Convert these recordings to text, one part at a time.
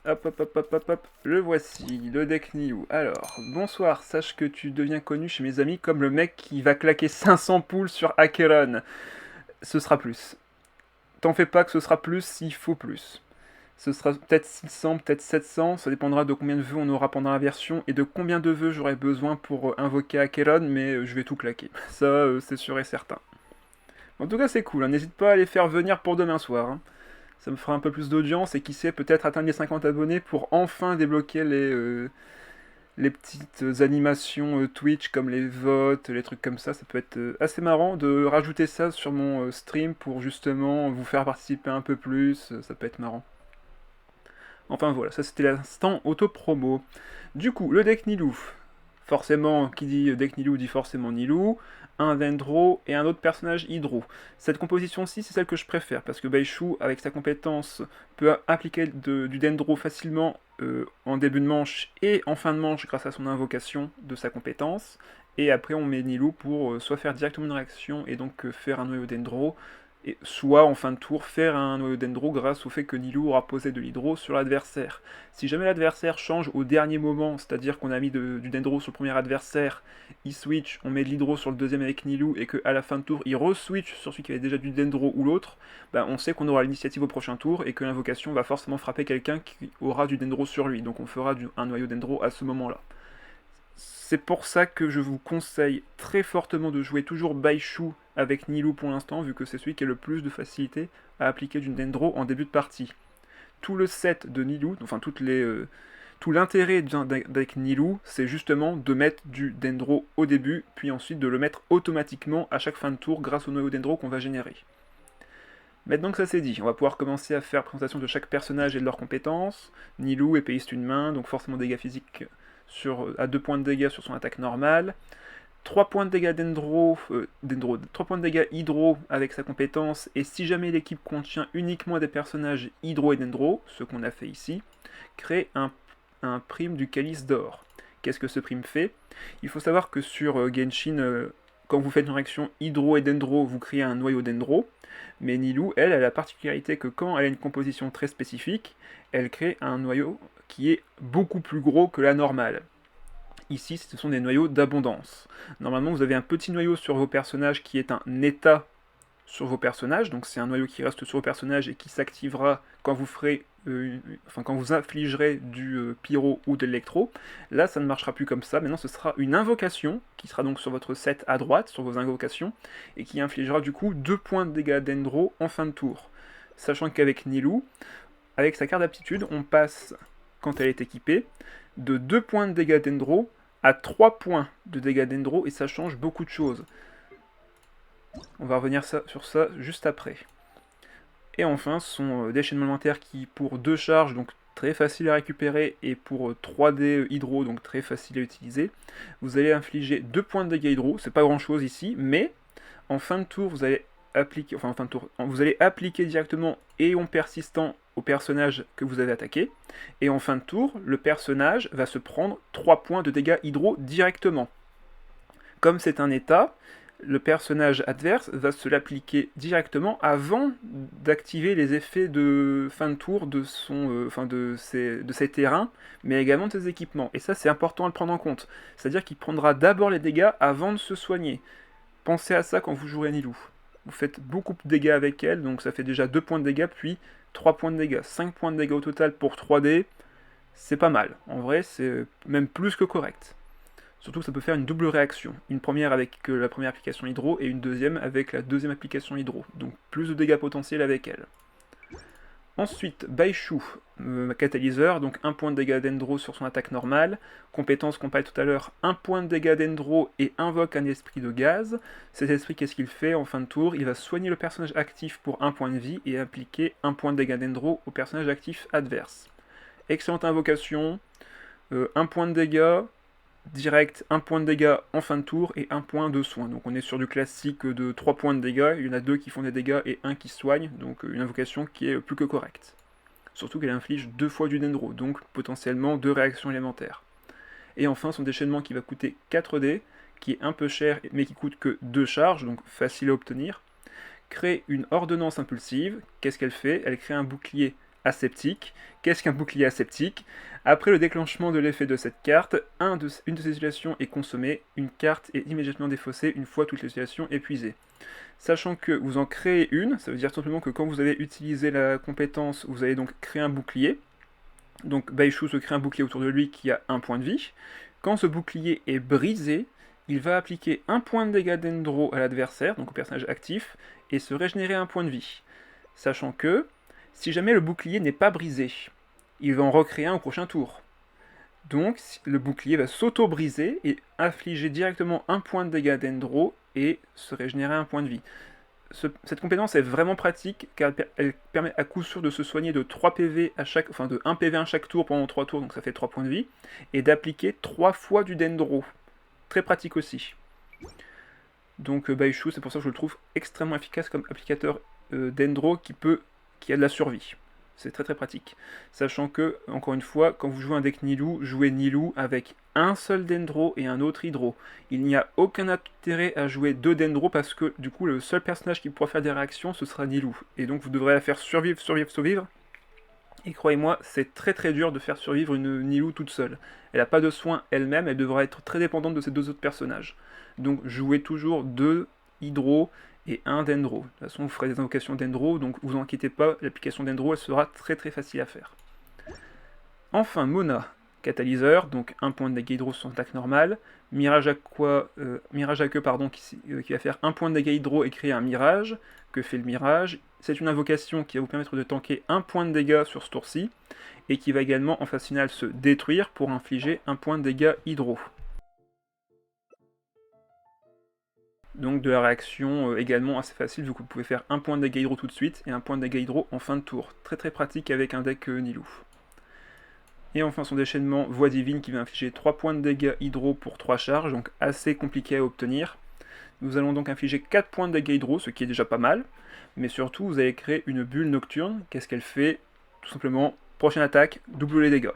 Hop, hop, hop, hop, hop, hop. Le voici, le deck Nilu. Alors, bonsoir, sache que tu deviens connu chez mes amis comme le mec qui va claquer 500 poules sur Acheron. Ce sera plus. T'en fais pas que ce sera plus s'il faut plus. Ce sera peut-être 600, peut-être 700, ça dépendra de combien de vœux on aura pendant la version et de combien de vœux j'aurai besoin pour invoquer Acheron, mais je vais tout claquer. Ça, c'est sûr et certain. En tout cas, c'est cool, hein. N'hésite pas à les faire venir pour demain soir, hein. Ça me fera un peu plus d'audience et qui sait, peut-être atteindre les 50 abonnés pour enfin débloquer les petites animations Twitch comme les votes, les trucs comme ça. Ça peut être assez marrant de rajouter ça sur mon stream pour justement vous faire participer un peu plus. Ça peut être marrant. Enfin voilà, ça c'était l'instant auto-promo. Du coup, le deck Nilou. Forcément, qui dit deck Nilou dit forcément Nilou, un Dendro et un autre personnage Hydro. Cette composition-ci, c'est celle que je préfère, parce que Baishu, avec sa compétence, peut appliquer du Dendro facilement en début de manche et en fin de manche grâce à son invocation de sa compétence. Et après, on met Nilou pour soit faire directement une réaction et donc faire un noyau Dendro, et soit en fin de tour faire un noyau Dendro grâce au fait que Nilou aura posé de l'hydro sur l'adversaire. Si jamais l'adversaire change au dernier moment, c'est-à-dire qu'on a mis du Dendro sur le premier adversaire, il switch, on met de l'hydro sur le deuxième avec Nilou, et qu'à la fin de tour il re-switch sur celui qui avait déjà du Dendro ou l'autre, bah on sait qu'on aura l'initiative au prochain tour et que l'invocation va forcément frapper quelqu'un qui aura du Dendro sur lui, donc on fera un noyau Dendro à ce moment-là. C'est pour ça que je vous conseille très fortement de jouer toujours Baishu avec Nilou pour l'instant, vu que c'est celui qui a le plus de facilité à appliquer du Dendro en début de partie. Tout le set de Nilou, enfin tout l'intérêt d'un deck Nilou, c'est justement de mettre du Dendro au début, puis ensuite de le mettre automatiquement à chaque fin de tour grâce au noyau Dendro qu'on va générer. Maintenant que ça c'est dit, on va pouvoir commencer à faire présentation de chaque personnage et de leurs compétences. Nilou, épéiste une main, donc forcément dégâts physiques à 2 points de dégâts sur son attaque normale. 3 points de dégâts 3 points de dégâts Hydro avec sa compétence, et si jamais l'équipe contient uniquement des personnages Hydro et Dendro, ce qu'on a fait ici, crée un prime du calice d'or. Qu'est-ce que ce prime fait? Il faut savoir que sur Genshin, quand vous faites une réaction Hydro et Dendro, vous créez un noyau Dendro, mais Nilou, elle, a la particularité que quand elle a une composition très spécifique, elle crée un noyau qui est beaucoup plus gros que la normale. Ici, ce sont des noyaux d'abondance. Normalement, vous avez un petit noyau sur vos personnages qui est un état sur vos personnages, donc c'est un noyau qui reste sur vos personnages et qui s'activera quand vous ferez, quand vous infligerez du pyro ou de l'électro. Là, ça ne marchera plus comme ça. Maintenant, ce sera une invocation qui sera donc sur votre set à droite, sur vos invocations, et qui infligera du coup 2 points de dégâts d'Endro en fin de tour. Sachant qu'avec Nilou, avec sa carte d'aptitude, on passe, quand elle est équipée, de 2 points de dégâts d'Endro à 3 points de dégâts d'Endro, et ça change beaucoup de choses. On va revenir sur ça juste après. Et enfin, ce sont des chaînements alimentaires qui, pour 2 charges, donc très facile à récupérer, et pour 3D hydro, donc très facile à utiliser, vous allez infliger 2 points de dégâts hydro, c'est pas grand chose ici, mais en fin de tour, vous allez appliquer directement Éon persistant au personnage que vous avez attaqué, et en fin de tour, le personnage va se prendre 3 points de dégâts hydro directement. Comme c'est un état, le personnage adverse va se l'appliquer directement avant d'activer les effets de fin de tour de ses terrains, mais également de ses équipements. Et ça, c'est important à le prendre en compte. C'est-à-dire qu'il prendra d'abord les dégâts avant de se soigner. Pensez à ça quand vous jouerez Nilou. Vous faites beaucoup de dégâts avec elle, donc ça fait déjà 2 points de dégâts, puis 3 points de dégâts. 5 points de dégâts au total pour 3D, c'est pas mal. En vrai, c'est même plus que correct. Surtout que ça peut faire une double réaction. Une première avec la première application hydro et une deuxième avec la deuxième application hydro. Donc plus de dégâts potentiels avec elle. Ensuite, Baishu, catalyseur, donc 1 point de dégâts d'Endro sur son attaque normale. Compétence qu'on parlait tout à l'heure, 1 point de dégâts d'Endro et invoque un esprit de gaz. Cet esprit, qu'est-ce qu'il fait en fin de tour? Il va soigner le personnage actif pour 1 point de vie et appliquer 1 point de dégâts d'Endro au personnage actif adverse. Excellente invocation, 1 point de dégâts, direct, 1 point de dégâts en fin de tour et 1 point de soin. Donc on est sur du classique de 3 points de dégâts, il y en a 2 qui font des dégâts et 1 qui soigne, donc une invocation qui est plus que correcte. Surtout qu'elle inflige 2 fois du Dendro, donc potentiellement 2 réactions élémentaires. Et enfin son déchaînement qui va coûter 4D, qui est un peu cher mais qui coûte que 2 charges, donc facile à obtenir. Crée une ordonnance impulsive, qu'est-ce qu'elle fait? Elle crée un bouclier aseptique. Qu'est-ce qu'un bouclier aseptique? Après le déclenchement de l'effet de cette carte, une de ces utilisations est consommée, une carte est immédiatement défaussée une fois toute l'utilisation épuisée. Sachant que vous en créez une, ça veut dire tout simplement que quand vous avez utilisé la compétence, vous allez donc créer un bouclier. Donc Baishu se crée un bouclier autour de lui qui a 1 point de vie. Quand ce bouclier est brisé, il va appliquer 1 point de dégâts d'Endro à l'adversaire, donc au personnage actif, et se régénérer 1 point de vie. Sachant que, si jamais le bouclier n'est pas brisé, il va en recréer un au prochain tour. Donc le bouclier va s'auto-briser et infliger directement 1 point de dégâts d'Endro et se régénérer 1 point de vie. Cette compétence est vraiment pratique car elle permet à coup sûr de se soigner de 3 PV à chaque, enfin de 1 PV à chaque tour pendant 3 tours, donc ça fait 3 points de vie, et d'appliquer 3 fois du Dendro. Très pratique aussi. Donc Baishu, c'est pour ça que je le trouve extrêmement efficace comme applicateur Dendro qui a de la survie. C'est très très pratique. Sachant que, encore une fois, quand vous jouez un deck Nilou, jouez Nilou avec un seul Dendro et un autre Hydro. Il n'y a aucun intérêt à jouer 2 Dendro parce que du coup le seul personnage qui pourra faire des réactions ce sera Nilou. Et donc vous devrez la faire survivre, survivre, survivre. Et croyez-moi, c'est très très dur de faire survivre une Nilou toute seule. Elle n'a pas de soins elle-même, elle devra être très dépendante de ces 2 autres personnages. Donc jouez toujours 2 Hydro et 1 Dendro. De toute façon, vous ferez des invocations Dendro, donc vous inquiétez pas, l'application Dendro, elle sera très très facile à faire. Enfin, Mona, catalyseur, donc 1 point de dégâts Hydro sur son attaque normale. Mirage à queue, pardon, qui va faire 1 point de dégâts Hydro et créer un mirage. Que fait le mirage? C'est une invocation qui va vous permettre de tanker 1 point de dégâts sur ce tour-ci, et qui va également en phase finale se détruire pour infliger 1 point de dégâts Hydro. Donc de la réaction également assez facile, vu que vous pouvez faire 1 point de dégâts Hydro tout de suite, et 1 point de dégâts Hydro en fin de tour. Très très pratique avec un deck Nilou. Et enfin son déchaînement Voix Divine qui va infliger 3 points de dégâts Hydro pour 3 charges, donc assez compliqué à obtenir. Nous allons donc infliger 4 points de dégâts Hydro, ce qui est déjà pas mal, mais surtout vous allez créer une bulle nocturne. Qu'est-ce qu'elle fait? Tout simplement, prochaine attaque, double les dégâts.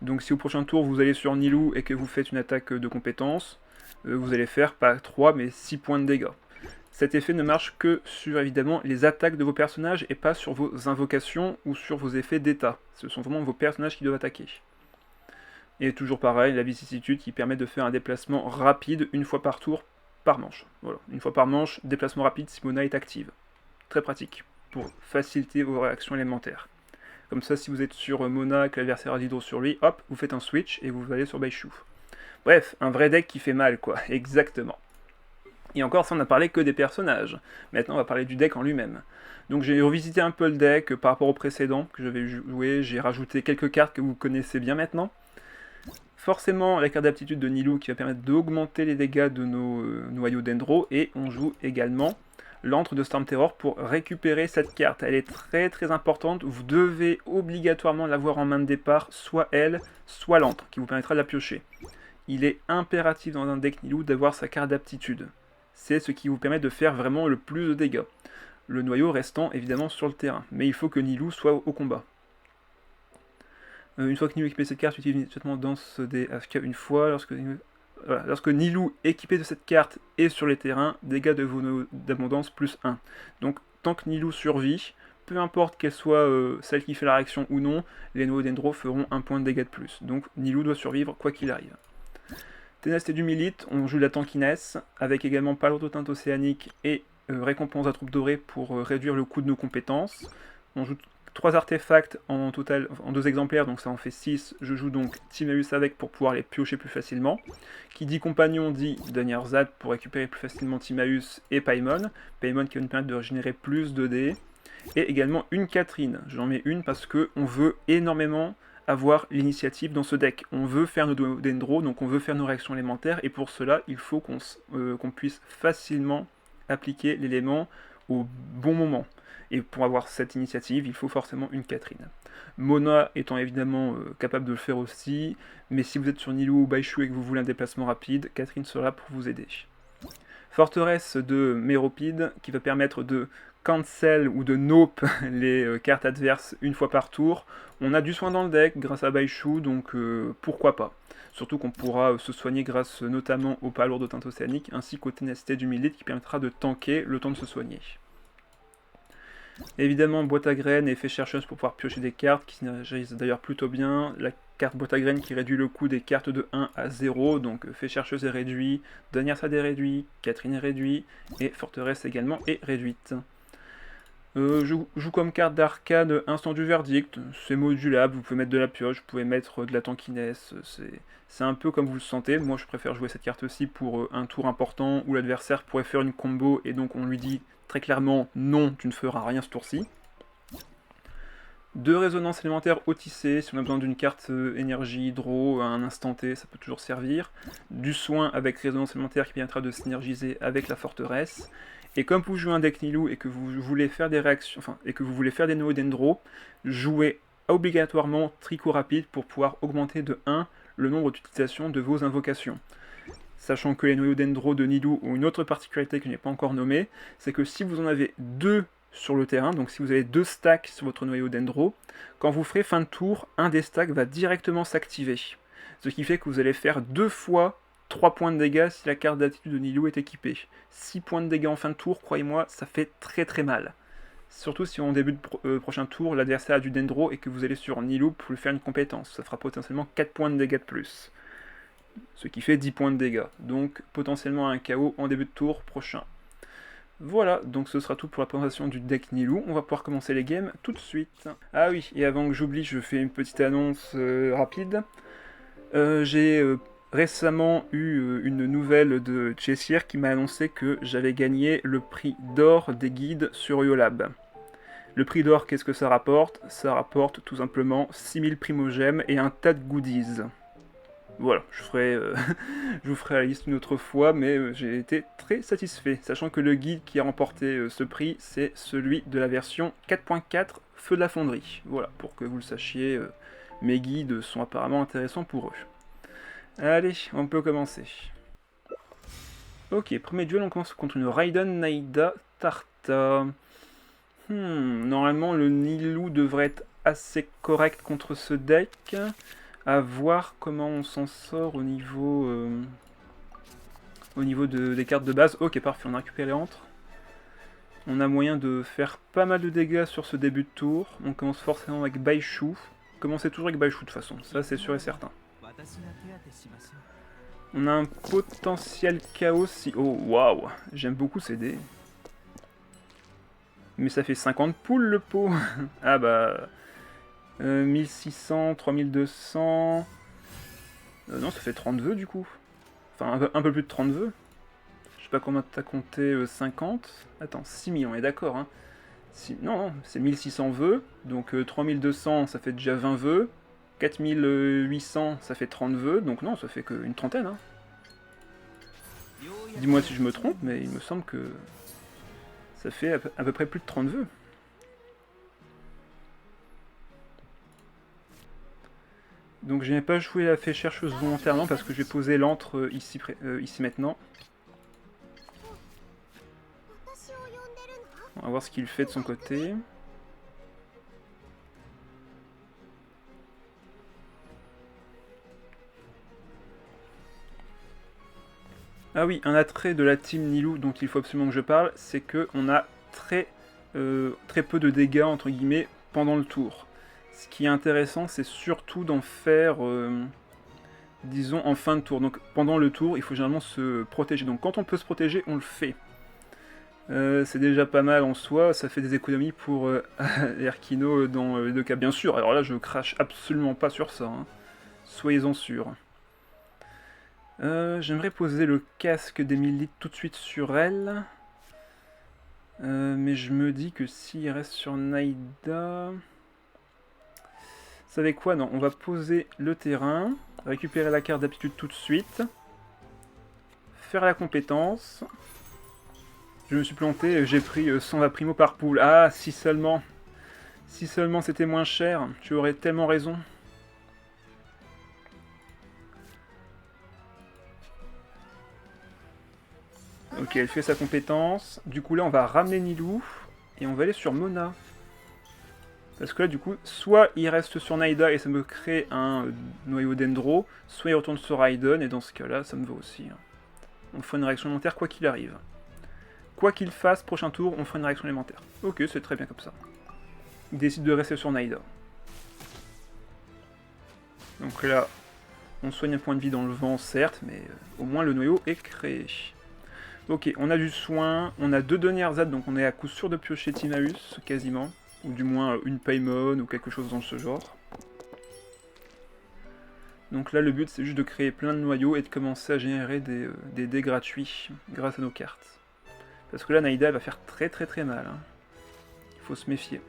Donc si au prochain tour vous allez sur Nilou et que vous faites une attaque de compétence, vous allez faire pas 3 mais 6 points de dégâts. Cet effet ne marche que sur évidemment les attaques de vos personnages et pas sur vos invocations ou sur vos effets d'état. Ce sont vraiment vos personnages qui doivent attaquer. Et toujours pareil, la vicissitude qui permet de faire un déplacement rapide une fois par tour par manche. Voilà, une fois par manche, déplacement rapide si Mona est active. Très pratique pour faciliter vos réactions élémentaires. Comme ça, si vous êtes sur Mona, que l'adversaire a d'hydro sur lui, hop, vous faites un switch et vous allez sur Baishu. Bref, un vrai deck qui fait mal, quoi, exactement. Et encore, ça on n'a parlé que des personnages. Maintenant, on va parler du deck en lui-même. Donc j'ai revisité un peu le deck par rapport au précédent que j'avais joué, j'ai rajouté quelques cartes que vous connaissez bien maintenant. Forcément, la carte d'aptitude de Nilou qui va permettre d'augmenter les dégâts de nos noyaux Dendro, et on joue également l'antre de Storm Terror pour récupérer cette carte. Elle est très très importante, vous devez obligatoirement l'avoir en main de départ, soit elle, soit l'antre, qui vous permettra de la piocher. Il est impératif dans un deck Nilou d'avoir sa carte d'aptitude. C'est ce qui vous permet de faire vraiment le plus de dégâts. Le noyau restant évidemment sur le terrain, mais il faut que Nilou soit au combat. Une fois que Nilou équipé de cette carte, utilise immédiatement Danse des AFK une fois. Lorsque Nilou équipé de cette carte est sur les terrains, dégâts de vos d'abondance plus 1. Donc tant que Nilou survit, peu importe qu'elle soit celle qui fait la réaction ou non, les noyaux Dendro feront 1 point de dégâts de plus. Donc Nilou doit survivre quoi qu'il arrive. Ténacité du Milite, on joue la tankiness, avec également Palourde de teinte océanique et récompense à troupe dorée pour réduire le coût de nos compétences. On joue 3 artefacts en total, en 2 exemplaires, donc ça en fait 6. Je joue donc Timaeus avec pour pouvoir les piocher plus facilement. Qui dit compagnon dit Dunyarzad pour récupérer plus facilement Timaeus et Paimon. Paimon qui va nous permettre de régénérer plus de dés. Et également une Catherine. J'en mets une parce qu'on veut énormément avoir l'initiative dans ce deck. On veut faire nos Dendro, donc on veut faire nos réactions élémentaires, et pour cela, il faut qu'on puisse facilement appliquer l'élément au bon moment. Et pour avoir cette initiative, il faut forcément une Catherine. Mona étant évidemment capable de le faire aussi, mais si vous êtes sur Nilou ou Baishu et que vous voulez un déplacement rapide, Catherine sera là pour vous aider. Forteresse de Méropide, qui va permettre de cancel ou de nope les cartes adverses une fois par tour. On a du soin dans le deck grâce à Baishu, donc pourquoi pas. Surtout qu'on pourra se soigner grâce notamment au Palourde de teinte océanique, ainsi qu'au Ténacité du Milite qui permettra de tanker le temps de se soigner. Évidemment, boîte à graines et fée chercheuse pour pouvoir piocher des cartes, qui synergisent d'ailleurs plutôt bien. La carte boîte à graines qui réduit le coût des cartes de 1 à 0, donc fée chercheuse est réduit, Danyar Sad est réduit, Catherine est réduit, et Forteresse également est réduite. Joue comme carte d'arcane Instant du Verdict, c'est modulable, vous pouvez mettre de la pioche, vous pouvez mettre de la tankiness, c'est un peu comme vous le sentez. Moi je préfère jouer cette carte-ci pour un tour important où l'adversaire pourrait faire une combo et donc on lui dit très clairement non, tu ne feras rien ce tour-ci. 2 résonances élémentaires Odyssée, si on a besoin d'une carte énergie hydro à un instant T, ça peut toujours servir. Du soin avec résonance élémentaire qui permettra de synergiser avec la forteresse. Et comme vous jouez un deck Nilou et que vous voulez faire des réactions, enfin, et que vous voulez faire des noyaux dendro, jouez obligatoirement Tricot rapide pour pouvoir augmenter de 1 le nombre d'utilisations de vos invocations. Sachant que les noyaux dendro de Nilou ont une autre particularité que je n'ai pas encore nommée, c'est que si vous en avez 2 sur le terrain, donc si vous avez 2 stacks sur votre noyau dendro, quand vous ferez fin de tour, un des stacks va directement s'activer. Ce qui fait que vous allez faire 2 fois 3 points de dégâts si la carte d'attitude de Nilou est équipée. 6 points de dégâts en fin de tour, croyez-moi, ça fait très très mal. Surtout si en début de prochain tour, l'adversaire a du dendro et que vous allez sur Nilou pour lui faire une compétence. Ça fera potentiellement 4 points de dégâts de plus. Ce qui fait 10 points de dégâts. Donc potentiellement un KO en début de tour prochain. Voilà, donc ce sera tout pour la présentation du deck Nilou. On va pouvoir commencer les games tout de suite. Ah oui, et avant que j'oublie, je fais une petite annonce rapide. J'ai récemment eu une nouvelle de Chessier qui m'a annoncé que j'avais gagné le prix d'or des guides sur Yolab. Le prix d'or, qu'est-ce que ça rapporte? Ça rapporte tout simplement 6000 primogèmes et un tas de goodies. Voilà, je vous ferai la liste une autre fois, mais j'ai été très satisfait, sachant que le guide qui a remporté ce prix, c'est celui de la version 4.4 Feu de la Fonderie. Voilà, pour que vous le sachiez, mes guides sont apparemment intéressants pour eux. Allez, on peut commencer. Ok, premier duel, on commence contre une Raiden Naida Tarta. Normalement, le Nilou devrait être assez correct contre ce deck. À voir comment on s'en sort au niveau des cartes de base. Ok, parfait, on a récupéré les entre. On a moyen de faire pas mal de dégâts sur ce début de tour. On commence forcément avec Baishu. Commencez toujours avec Baishu de toute façon, ça c'est sûr et certain. On a un potentiel chaos si... Oh, waouh, j'aime beaucoup ces dés. Mais ça fait 50 poules le pot. Ah bah... 1600, 3200... non, ça fait 30 vœux du coup. Enfin, un peu plus de 30 vœux. Je sais pas combien t'as compté, 50. Attends, 6 millions, on est d'accord, hein. Non, c'est 1600 vœux. Donc 3200, ça fait déjà 20 vœux. 4800, ça fait 30 vœux. Donc non, ça fait qu'une trentaine, hein. Dis-moi si je me trompe, mais il me semble que ça fait à peu près plus de 30 vœux. Donc je n'ai pas joué la fée chercheuse volontairement parce que je vais poser l'antre ici maintenant. On va voir ce qu'il fait de son côté. Ah oui, un attrait de la team Nilou dont il faut absolument que je parle, c'est qu'on a très peu de dégâts entre guillemets pendant le tour. Ce qui est intéressant, c'est surtout d'en faire, disons, en fin de tour. Donc pendant le tour, il faut généralement se protéger. Donc quand on peut se protéger, on le fait. C'est déjà pas mal en soi, ça fait des économies pour Erkino dans les deux cas. Bien sûr, alors là je crache absolument pas sur ça, hein. Soyez-en sûrs. J'aimerais poser le casque d'Emily tout de suite sur elle. Mais je me dis que s'il reste sur Naida... Vous savez quoi? Non, on va poser le terrain, récupérer la carte d'aptitude tout de suite, faire la compétence. Je me suis planté, j'ai pris 120 primo par poule. Ah, si seulement c'était moins cher, tu aurais tellement raison. Ok, elle fait sa compétence. Du coup là, on va ramener Nilou et on va aller sur Mona. Parce que là, du coup, soit il reste sur Naida et ça me crée un noyau dendro, soit il retourne sur Raiden et dans ce cas-là, ça me va aussi. On fera une réaction élémentaire quoi qu'il arrive. quoi qu'il fasse, prochain tour, on fera une réaction élémentaire. Ok, c'est très bien comme ça. Il décide de rester sur Naïda. Donc là, on soigne un point de vie dans le vent, certes, mais au moins le noyau est créé. Ok, on a du soin, on a 2 dernières ZAD, donc on est à coup sûr de piocher Timaeus, quasiment. Ou du moins une Paimon ou quelque chose dans ce genre. Donc là, le but, c'est juste de créer plein de noyaux et de commencer à générer des dés gratuits grâce à nos cartes. Parce que là, Naïda va faire très très très mal. Hein. Il faut se méfier.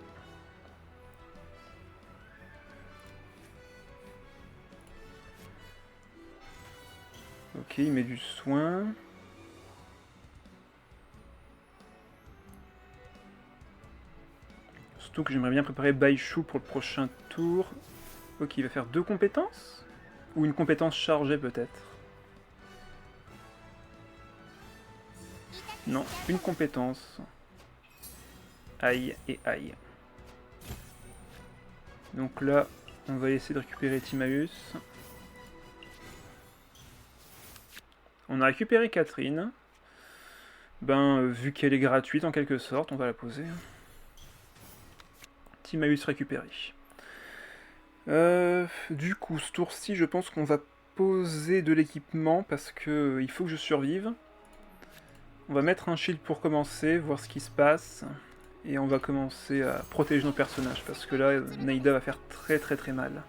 Ok, il met du soin. Surtout que j'aimerais bien préparer Baishu pour le prochain tour. Ok, il va faire 2 compétences? Ou une compétence chargée peut-être? Non, une compétence. Aïe et aïe. Donc là, on va essayer de récupérer Timaeus. On a récupéré Catherine. Ben, vu qu'elle est gratuite en quelque sorte, on va la poser. Timaeus récupéré. Du coup, ce tour-ci, je pense qu'on va poser de l'équipement parce que il faut que je survive. On va mettre un shield pour commencer, voir ce qui se passe. Et on va commencer à protéger nos personnages parce que là, Naïda va faire très très très mal.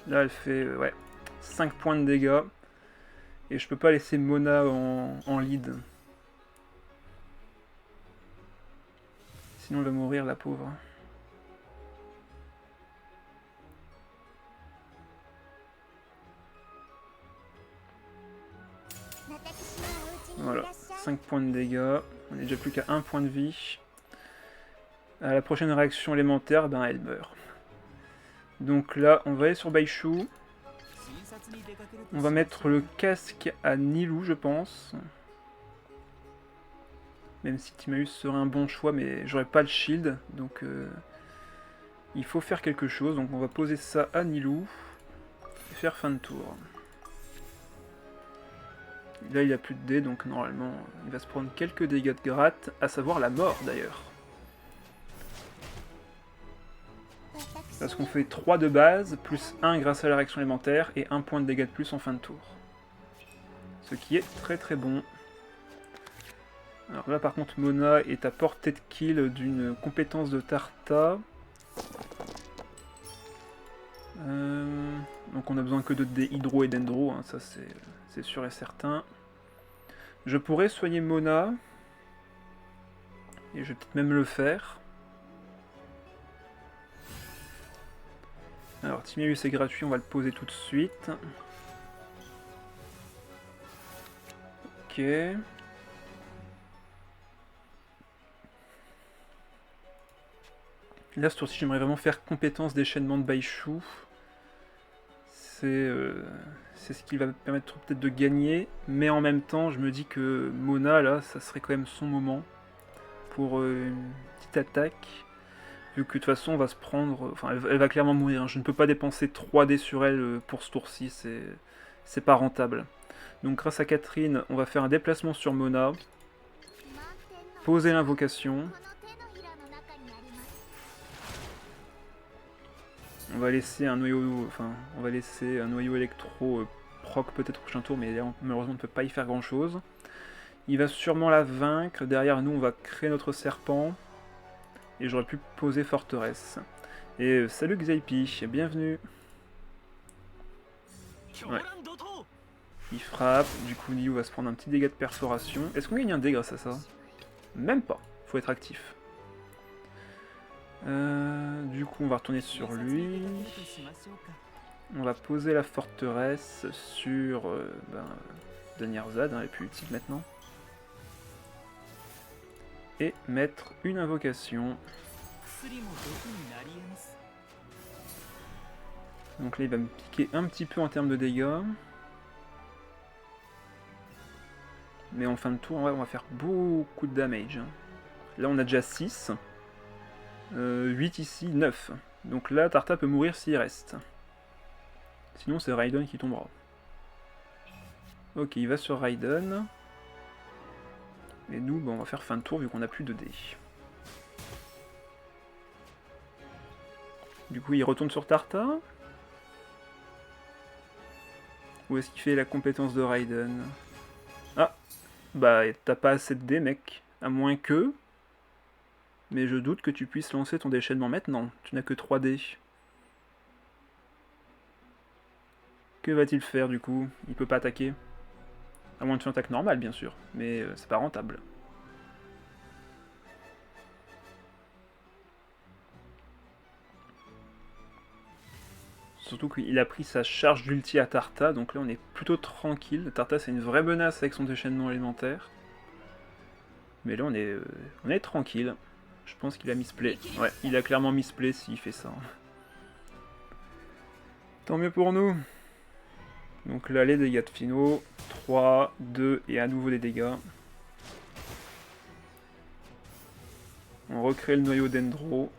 Là, elle fait ouais, 5 points de dégâts. Et je peux pas laisser Mona en lead. Sinon, elle va mourir, la pauvre. Voilà, 5 points de dégâts. On est déjà plus qu'à 1 point de vie. À la prochaine réaction élémentaire, ben elle meurt. Donc là, on va aller sur Baishu. On va mettre le casque à Nilou, je pense. Même si Timaeus serait un bon choix, mais j'aurais pas le shield. Donc il faut faire quelque chose. Donc on va poser ça à Nilou. Et faire fin de tour. Là, il a plus de dés, donc normalement, il va se prendre quelques dégâts de gratte, à savoir la mort d'ailleurs. Parce qu'on fait 3 de base, plus 1 grâce à la réaction élémentaire, et 1 point de dégâts de plus en fin de tour. Ce qui est très très bon. Alors là par contre, Mona est à portée de kill d'une compétence de Tarta. Donc on a besoin que de dés hydro et dendro, hein, ça c'est sûr et certain. Je pourrais soigner Mona. Et je vais peut-être même le faire. Alors Timaeus est gratuit, on va le poser tout de suite. Ok. Là, ce tour-ci, j'aimerais vraiment faire compétence d'échaînement de Baishu. C'est ce qui va me permettre peut-être de gagner. Mais en même temps, je me dis que Mona, là, ça serait quand même son moment. Pour une petite attaque. Vu que de toute façon, on va se prendre... Enfin, elle va clairement mourir. Hein. Je ne peux pas dépenser 3 dés sur elle pour ce tour-ci. C'est pas rentable. Donc grâce à Catherine, on va faire un déplacement sur Mona. Poser l'invocation. On va laisser un noyau, enfin, on va laisser un noyau électro proc peut-être au prochain tour, mais là, malheureusement on ne peut pas y faire grand chose. Il va sûrement la vaincre. Derrière nous, on va créer notre serpent. Et j'aurais pu poser forteresse. Et salut Xaipi, bienvenue. Ouais. Il frappe, du coup Niu va se prendre un petit dégât de perforation. Est-ce qu'on gagne un dé grâce à ça? Même pas, faut être actif. Du coup on va retourner sur lui. On va poser la forteresse sur Danyar'Zad, hein, elle est plus utile maintenant. Et mettre une invocation. Donc là il va me piquer un petit peu en termes de dégâts. Mais en fin de tour, on va faire beaucoup de damage. Là on a déjà 6. 8 ici, 9. Donc là Tarta peut mourir s'il reste. Sinon c'est Raiden qui tombera. Ok, il va sur Raiden. Et nous, on va faire fin de tour vu qu'on n'a plus de dés. Du coup, il retourne sur Tarta. Ou est-ce qu'il fait la compétence de Raiden? Ah, bah t'as pas assez de dés, mec. À moins que... Mais je doute que tu puisses lancer ton déchaînement maintenant. Tu n'as que 3 dés. Que va-t-il faire du coup? Il peut pas attaquer. À moins de faire une attaque normale, bien sûr. Mais c'est pas rentable. Surtout qu'il a pris sa charge d'ulti à Tarta, donc là on est plutôt tranquille. Tarta c'est une vraie menace avec son déchaînement élémentaire. Mais là on est tranquille. Je pense qu'il a misplay. Ouais, il a clairement misplay s'il fait ça. Tant mieux pour nous. Donc là les dégâts de finaux. 3, 2 et à nouveau des dégâts. On recrée le noyau Dendro.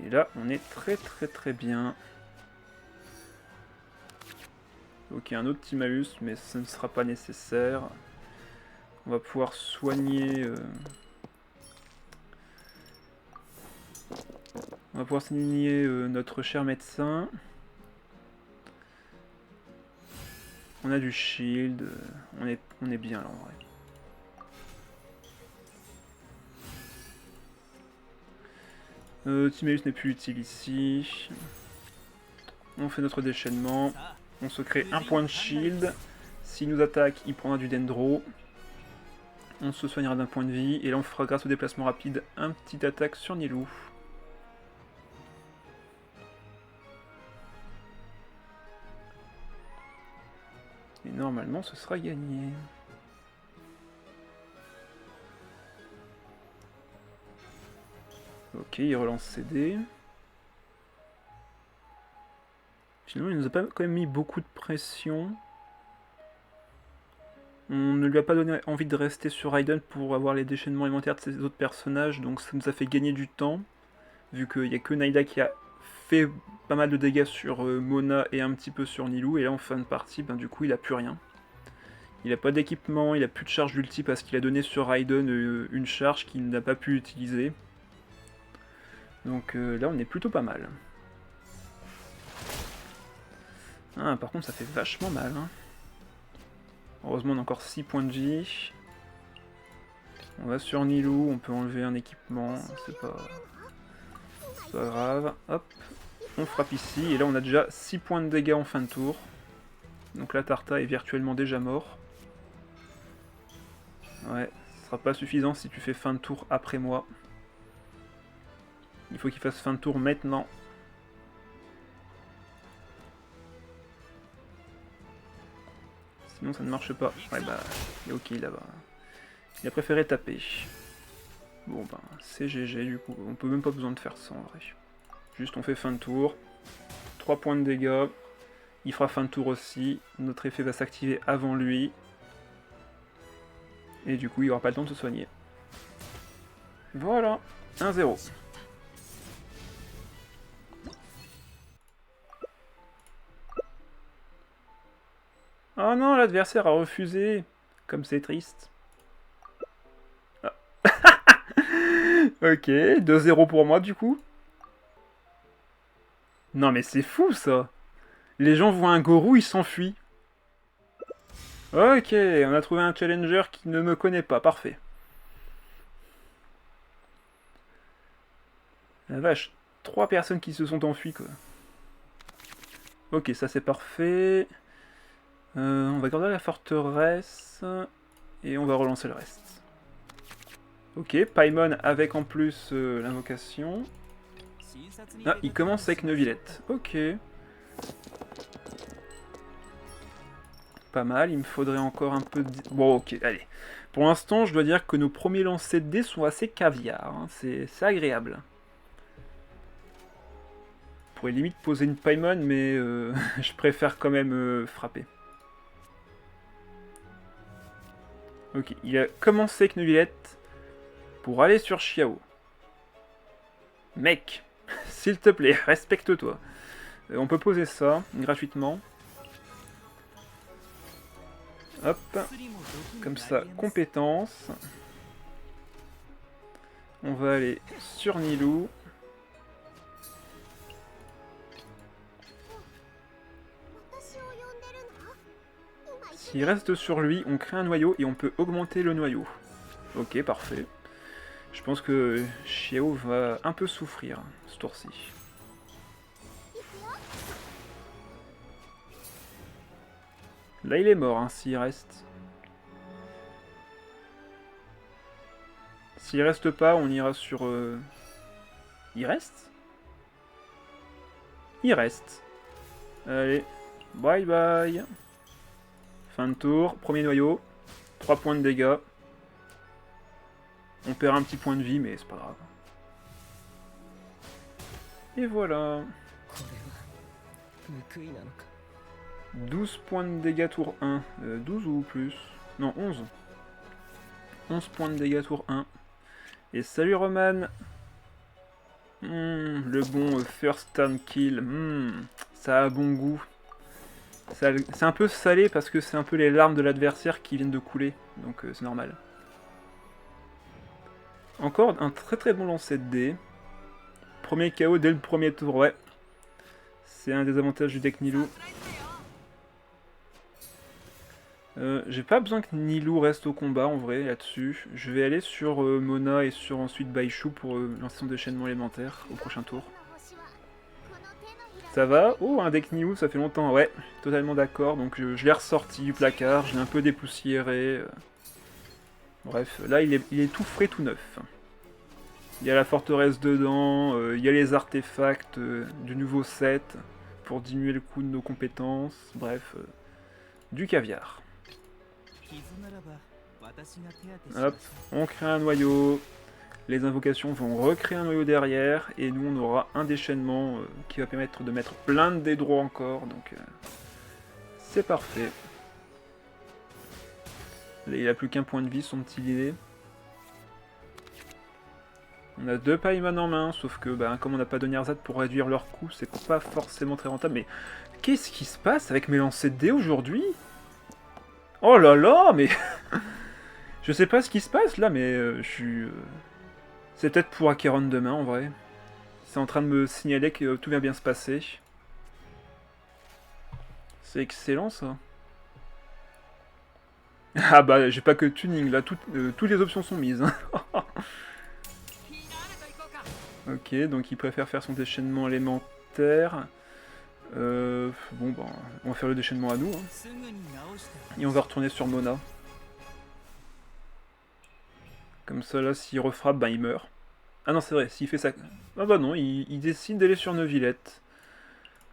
Et là, on est très bien. Ok, un autre Timaeus, mais ce ne sera pas nécessaire. On va pouvoir soigner... On va pouvoir soigner notre cher médecin. On a du shield. On est bien là en vrai. Timaeus n'est plus utile ici. On fait notre déchaînement. On se crée un point de shield. S'il nous attaque, il prendra du dendro. On se soignera d'un point de vie. Et là, on fera, grâce au déplacement rapide, un petit attaque sur Nilou. Et normalement, ce sera gagné. Ok, il relance ses dés. Finalement, il nous a pas quand même mis beaucoup de pression. On ne lui a pas donné envie de rester sur Raiden pour avoir les déchaînements élémentaires de ses autres personnages, donc ça nous a fait gagner du temps, vu qu'il n'y a que Naida qui a fait pas mal de dégâts sur Mona et un petit peu sur Nilou, et là en fin de partie, du coup il a plus rien. Il n'a pas d'équipement, il n'a plus de charge d'ulti parce qu'il a donné sur Raiden une charge qu'il n'a pas pu utiliser. Donc là on est plutôt pas mal. Ah, par contre ça fait vachement mal. Hein. Heureusement on a encore 6 points de vie. On va sur Nilou, on peut enlever un équipement, c'est pas grave. Hop, on frappe ici, et là on a déjà 6 points de dégâts en fin de tour. Donc là Tarta est virtuellement déjà mort. Ouais, ce sera pas suffisant si tu fais fin de tour après moi. Il faut qu'il fasse fin de tour maintenant. Sinon ça ne marche pas. Ouais il est ok là-bas. Il a préféré taper. Bon c'est GG du coup. On peut même pas besoin de faire ça en vrai. Juste on fait fin de tour. 3 points de dégâts. Il fera fin de tour aussi. Notre effet va s'activer avant lui. Et du coup il aura pas le temps de se soigner. Voilà. 1-0. Oh non, l'adversaire a refusé. Comme c'est triste. Ah. Ok, 2-0 pour moi du coup. Non mais c'est fou ça. Les gens voient un Gorou, ils s'enfuient. Ok, on a trouvé un challenger qui ne me connaît pas, parfait. La vache, 3 personnes qui se sont enfuies quoi. Ok, ça c'est parfait. On va garder la forteresse. Et on va relancer le reste. Ok, Paimon avec en plus l'invocation. Ah, il commence avec Neuvillette. Ok. Pas mal, il me faudrait encore un peu de... Bon, ok, allez. Pour l'instant, je dois dire que nos premiers lancers de dés sont assez caviar. Hein. C'est agréable. Je pourrais limite poser une Paimon, mais je préfère quand même frapper. Ok, il a commencé avec Neuvillette pour aller sur Xiao. Mec, s'il te plaît, respecte-toi. On peut poser ça gratuitement. Hop. Comme ça, compétence. On va aller sur Nilou. S'il reste sur lui, on crée un noyau et on peut augmenter le noyau. Ok, parfait. Je pense que Xiao va un peu souffrir ce tour-ci. Là, il est mort, hein, s'il reste. S'il reste pas, on ira sur... Il reste? Il reste. Allez, bye bye. Fin de tour, premier noyau. 3 points de dégâts. On perd un petit point de vie, mais c'est pas grave. Et voilà. 12 points de dégâts tour 1. 12 ou plus? Non, 11. 11 points de dégâts tour 1. Et salut Roman. Le bon first turn kill. Ça a bon goût. C'est un peu salé parce que c'est un peu les larmes de l'adversaire qui viennent de couler. Donc c'est normal. Encore un très très bon lancer de dés. Premier KO dès le premier tour, ouais. C'est un des avantages du deck Nilou. J'ai pas besoin que Nilou reste au combat en vrai là-dessus. Je vais aller sur Mona et sur ensuite Baishu pour lancer son déchaînement élémentaire au prochain tour. Ça va? Oh, un deck Nilou, ça fait longtemps, ouais, totalement d'accord. Donc je l'ai ressorti du placard, je l'ai un peu dépoussiéré. Bref, là il est tout frais, tout neuf. Il y a la forteresse dedans, il y a les artefacts du nouveau set pour diminuer le coût de nos compétences. Bref, du caviar. Hop, on crée un noyau. Les invocations vont recréer un noyau derrière. Et nous, on aura un déchaînement qui va permettre de mettre plein de dés droits encore. Donc, c'est parfait. Là, il a plus qu'un point de vie, son petit dé. On a 2 Paimon en main, sauf que comme on n'a pas de Nerzad pour réduire leur coût, c'est pas forcément très rentable. Mais qu'est-ce qui se passe avec mes lancers de dés aujourd'hui? Oh là là, mais... Je sais pas ce qui se passe là, mais je suis... C'est peut-être pour Acheron demain, en vrai. C'est en train de me signaler que tout va bien se passer. C'est excellent, ça. Ah bah, j'ai pas que tuning, là, toutes les options sont mises. Ok, donc il préfère faire son déchaînement élémentaire. Bon, on va faire le déchaînement à nous. Hein. Et on va retourner sur Mona. Comme ça, là, s'il refrappe, il meurt. Ah non, c'est vrai, s'il fait ça... Ah bah non, il décide d'aller sur Neuvillette.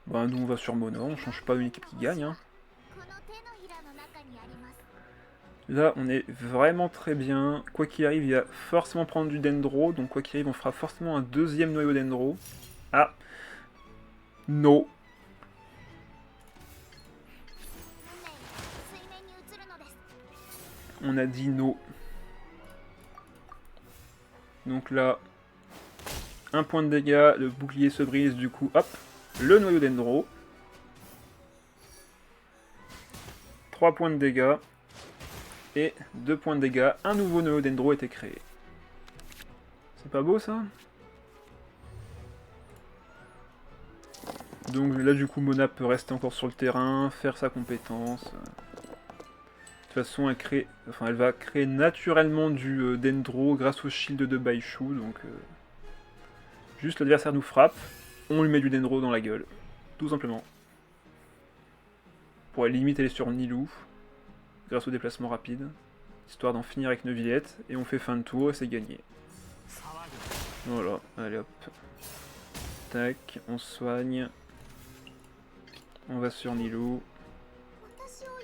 Nous, on va sur Mona, on change pas une équipe qui gagne. Hein. Là, on est vraiment très bien. Quoi qu'il arrive, il va forcément prendre du Dendro. Donc, quoi qu'il arrive, on fera forcément un deuxième noyau Dendro. Ah. No. On a dit no. Donc là, un point de dégâts, le bouclier se brise, du coup, hop, le noyau Dendro. 3 points de dégâts. Et 2 points de dégâts, un nouveau noyau Dendro a été créé. C'est pas beau ça? Donc là du coup Mona peut rester encore sur le terrain, faire sa compétence. De toute façon elle va créer naturellement du Dendro grâce au shield de Baishu, donc juste l'adversaire nous frappe, on lui met du Dendro dans la gueule, tout simplement. Pour à la limite aller sur Nilou, grâce au déplacement rapide, histoire d'en finir avec Neuvillette, et on fait fin de tour et c'est gagné. Voilà, allez hop. Tac, on soigne. On va sur Nilou.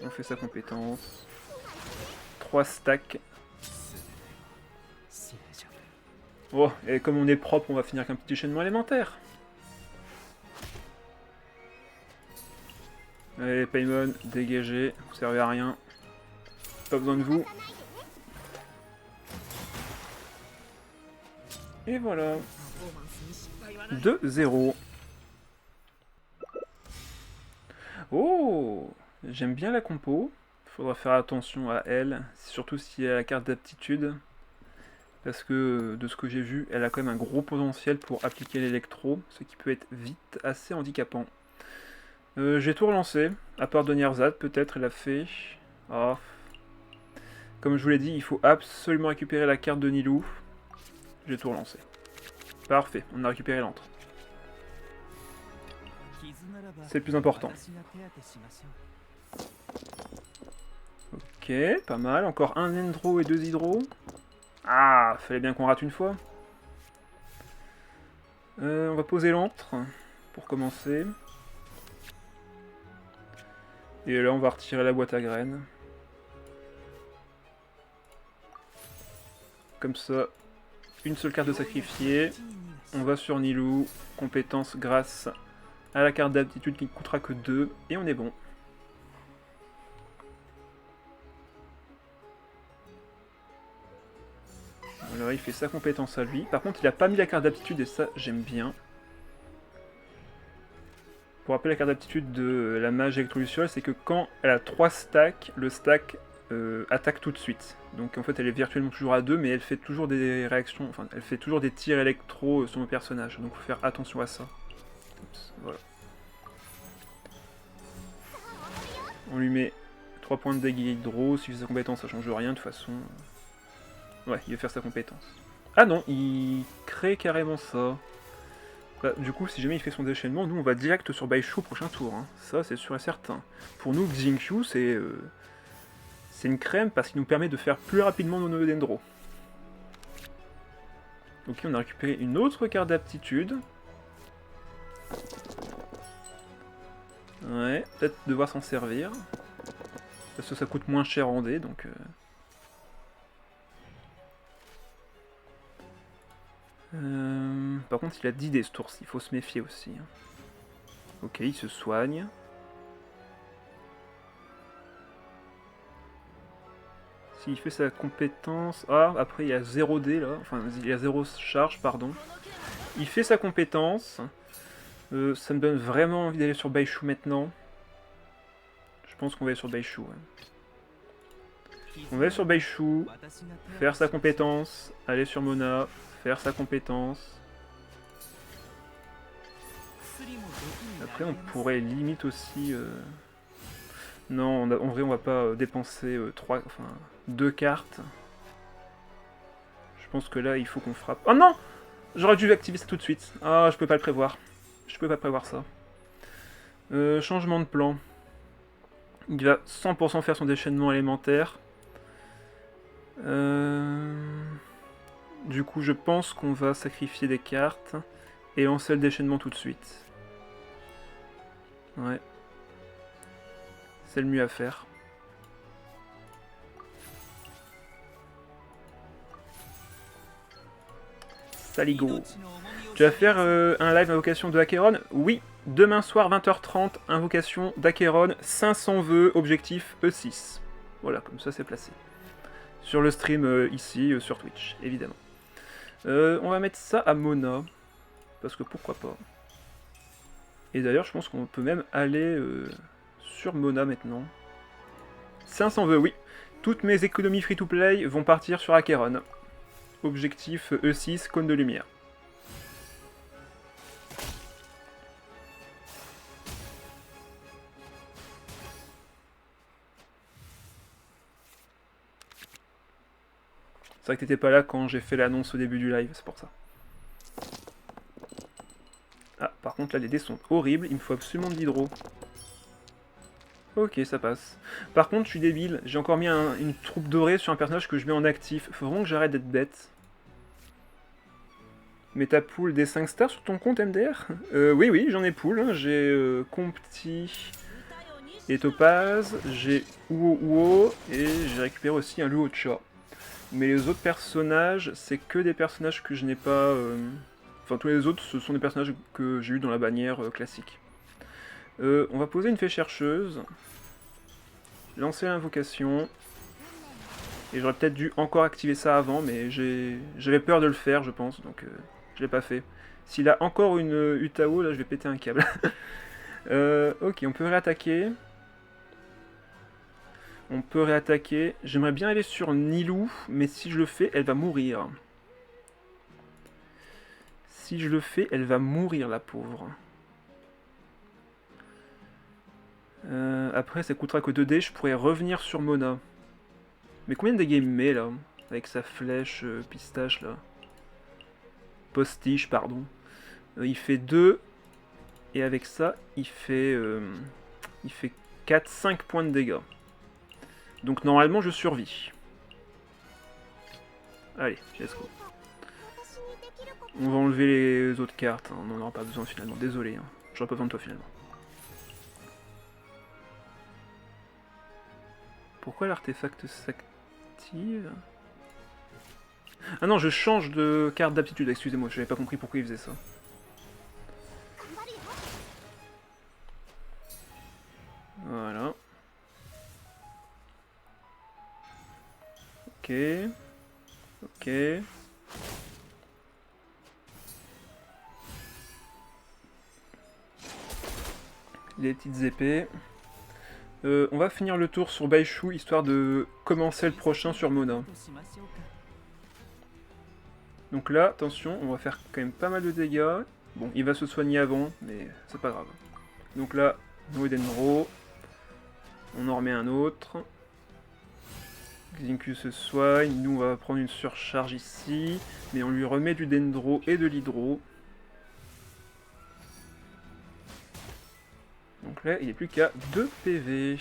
On fait sa compétence. 3 stacks. Oh, et comme on est propre, on va finir avec un petit déchaînement élémentaire. Allez, Paimon, dégagez, vous servez à rien. Pas besoin de vous. Et voilà. 2-0. Oh, j'aime bien la compo. Faudra faire attention à elle, surtout si elle a la carte d'aptitude. Parce que de ce que j'ai vu, elle a quand même un gros potentiel pour appliquer l'électro, ce qui peut être vite assez handicapant. J'ai tout relancé, à part de Nierzad, peut-être elle a fait. Ah. Comme je vous l'ai dit, il faut absolument récupérer la carte de Nilou. J'ai tout relancé. Parfait, on a récupéré l'antre. C'est le plus important. Ok, pas mal. Encore un Endro et 2 Hydro. Ah, fallait bien qu'on rate une fois. On va poser l'antre pour commencer. Et là, on va retirer la boîte à graines. Comme ça, une seule carte de sacrifier. On va sur Nilou. Compétence grâce à la carte d'aptitude qui ne coûtera que 2. Et on est bon. Alors il fait sa compétence à lui. Par contre, il a pas mis la carte d'aptitude et ça, j'aime bien. Pour rappeler, la carte d'aptitude de la mage électroluciole, c'est que quand elle a 3 stacks, le stack attaque tout de suite. Donc en fait, elle est virtuellement toujours à 2, mais elle fait toujours des réactions, enfin, elle fait toujours des tirs électro sur nos personnages. Donc il faut faire attention à ça. Oups, voilà. On lui met 3 points de dégâts hydro. Si sa compétence, ça change rien de toute façon. Ouais, il va faire sa compétence. Ah non, il crée carrément ça. Bah, du coup, si jamais il fait son déchaînement, nous on va direct sur Baishu au prochain tour. Hein. Ça, c'est sûr et certain. Pour nous, Xingqiu, c'est une crème parce qu'il nous permet de faire plus rapidement nos nœuds dendro. Ok, on a récupéré une autre carte d'aptitude. Ouais, peut-être devoir s'en servir. Parce que ça coûte moins cher en dés, donc... Par contre, il a 10 dés ce tour-ci, il faut se méfier aussi. Hein. Ok, il se soigne. S'il fait sa compétence... Ah, après il y a 0 dés là, enfin il y a 0 charge, pardon. Il fait sa compétence. Ça me donne vraiment envie d'aller sur Baishu maintenant. Je pense qu'on va aller sur Baishu. Ouais. On va aller sur Baishu, faire sa compétence, aller sur Mona, faire sa compétence. Après on pourrait limite aussi... Non, en vrai on va pas dépenser 2 cartes. Je pense que là il faut qu'on frappe... Oh non! J'aurais dû activer ça tout de suite. Ah, je peux pas le prévoir. Je peux pas prévoir ça. Changement de plan. Il va 100% faire son déchaînement élémentaire. Du coup, je pense qu'on va sacrifier des cartes et lancer le déchaînement tout de suite. Ouais. C'est le mieux à faire. Saligo. Tu vas faire un live invocation de Acheron? Oui, demain soir 20h30, invocation d'Acheron, 500 vœux, objectif E6. Voilà, comme ça c'est placé. Sur le stream ici, sur Twitch, évidemment. On va mettre ça à Mona, parce que pourquoi pas. Et d'ailleurs, je pense qu'on peut même aller sur Mona maintenant. 500 vœux, oui. Toutes mes économies free-to-play vont partir sur Acheron. Objectif E6, cône de lumière. C'est vrai que t'étais pas là quand j'ai fait l'annonce au début du live, c'est pour ça. Ah, par contre là les dés sont horribles, il me faut absolument de l'hydro. Ok, ça passe. Par contre, je suis débile, j'ai encore mis une troupe dorée sur un personnage que je mets en actif. Faut vraiment que j'arrête d'être bête. Mais ta poule des 5 stars sur ton compte MDR? Oui, oui, j'en ai poule. Hein. J'ai Compti et Topaz, j'ai Uo Uo, et j'ai récupéré aussi un Luocha. Mais les autres personnages, c'est que des personnages que je n'ai pas... Enfin, tous les autres, ce sont des personnages que j'ai eu dans la bannière classique. On va poser une fée chercheuse. Lancer l'invocation. Et j'aurais peut-être dû encore activer ça avant, mais j'avais peur de le faire, je pense, donc je l'ai pas fait. S'il a encore une Utao, là, je vais péter un câble. Ok, on peut réattaquer. On peut réattaquer. J'aimerais bien aller sur Nilou, mais si je le fais, elle va mourir. Si je le fais, elle va mourir, la pauvre. Après, ça coûtera que 2 dés. Je pourrais revenir sur Mona. Mais combien de dégâts il me met, là? Avec sa flèche pistache, là. Postiche, pardon. Il fait 2. Et avec ça, il fait 4-5 points de dégâts. Donc normalement, je survis. Allez, let's go. On va enlever les autres cartes. Hein. On n'en aura pas besoin finalement. Désolé. Hein. J'aurais pas besoin de toi finalement. Pourquoi l'artefact s'active? Ah non, je change de carte d'aptitude. Excusez-moi, je n'avais pas compris pourquoi il faisait ça. Voilà. Ok. Ok. Les petites épées. On va finir le tour sur Baishu, histoire de commencer le prochain sur Mona. Donc là, attention, on va faire quand même pas mal de dégâts. Bon, il va se soigner avant, mais c'est pas grave. Donc là, Noedenro. On en remet un autre. Xinku se soigne. Nous, on va prendre une surcharge ici. Mais on lui remet du Dendro et de l'Hydro. Donc là, il n'est plus qu'à 2 PV.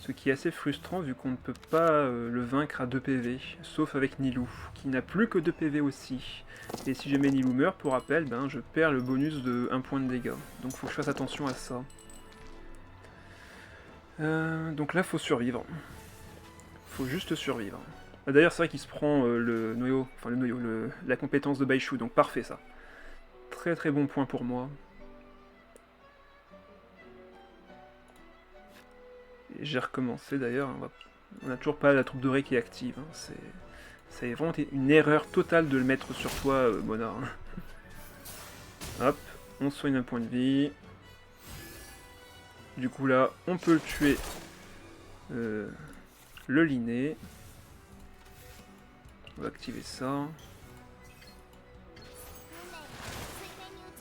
Ce qui est assez frustrant vu qu'on ne peut pas le vaincre à 2 PV. Sauf avec Nilou, qui n'a plus que 2 PV aussi. Et si jamais Nilou meurt, pour rappel, ben, je perds le bonus de 1 point de dégâts. Donc il faut que je fasse attention à ça. Donc là, faut survivre. Faut juste survivre. D'ailleurs, c'est vrai qu'il se prend le noyau, enfin le noyau, la compétence de Baishu, donc parfait ça. Très très bon point pour moi. J'ai recommencé d'ailleurs, on n'a toujours pas la troupe dorée qui est active. Hein. Ça a vraiment été une erreur totale de le mettre sur toi, Mona. Hop, on soigne un point de vie. Du coup là, on peut le tuer le Linné. On va activer ça.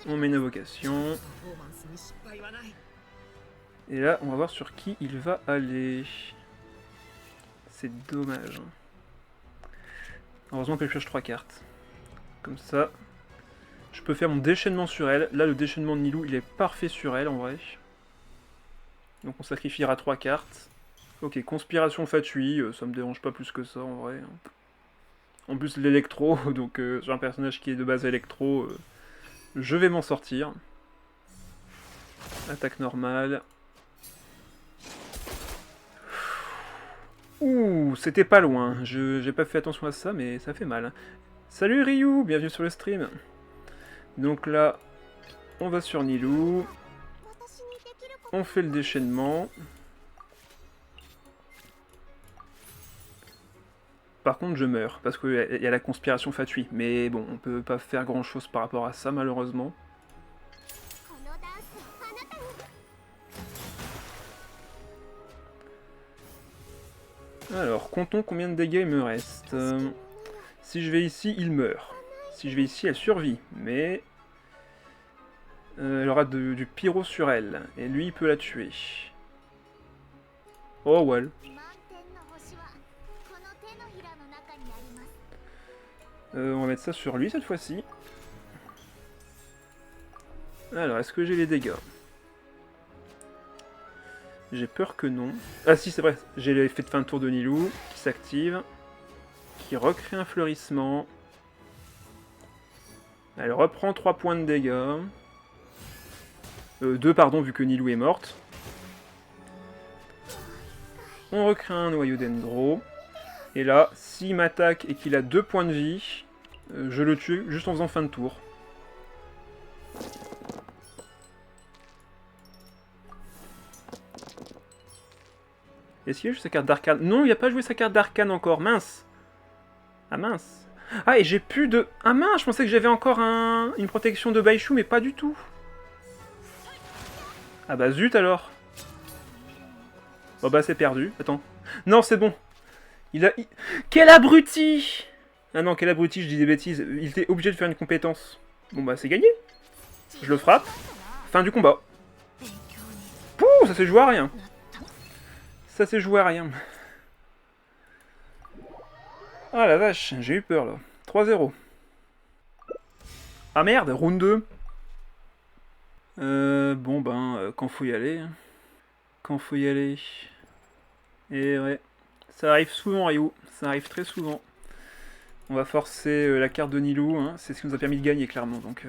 On met une invocation. Et là, on va voir sur qui il va aller. C'est dommage. Heureusement que je cherche 3 cartes. Comme ça, je peux faire mon déchaînement sur elle. Là, le déchaînement de Nilou, il est parfait sur elle, en vrai. Donc on sacrifiera 3 cartes. Ok, conspiration fatui, ça me dérange pas plus que ça, en vrai. En plus, l'électro, donc j'ai un personnage qui est de base électro. Je vais m'en sortir. Attaque normale. Ouh, c'était pas loin. J'ai pas fait attention à ça, mais ça fait mal. Salut Ryu, bienvenue sur le stream. Donc là, on va sur Nilou. On fait le déchaînement. Par contre, je meurs, parce qu'il y a la conspiration fatui. Mais bon, on peut pas faire grand chose par rapport à ça, malheureusement. Alors, comptons combien de dégâts il me reste. Si je vais ici, il meurt. Si je vais ici, elle survit. Mais elle aura du pyro sur elle. Et lui, il peut la tuer. Oh, well. On va mettre ça sur lui cette fois-ci. Alors, est-ce que j'ai les dégâts? J'ai peur que non. Ah si, c'est vrai, j'ai l'effet de fin de tour de Nilou qui s'active, qui recrée un fleurissement. Elle reprend 3 points de dégâts. 2, pardon, vu que Nilou est morte. On recrée un noyau Dendro. Et là, s'il m'attaque et qu'il a 2 points de vie, je le tue juste en faisant fin de tour. Est-ce qu'il a joué sa carte d'arcane? Non, il n'a pas joué sa carte d'arcane encore, mince. Ah mince. Ah, et j'ai plus de... Ah mince, je pensais que j'avais encore une protection de Baishu, mais pas du tout. Ah bah zut alors. Bon bah c'est perdu. Attends. Non, c'est bon. Quel abruti! Ah non, quel abruti, je dis des bêtises. Il était obligé de faire une compétence. Bon bah c'est gagné. Je le frappe. Fin du combat. Pouh, ça s'est joué à rien. Ça s'est joué à rien. Ah la vache, j'ai eu peur là. 3-0. Ah merde, round 2. Bon ben, quand faut y aller. Quand faut y aller. Et ouais. Ça arrive souvent, Ryu. Ça arrive très souvent. On va forcer la carte de Nilou. Hein. C'est ce qui nous a permis de gagner, clairement. Donc,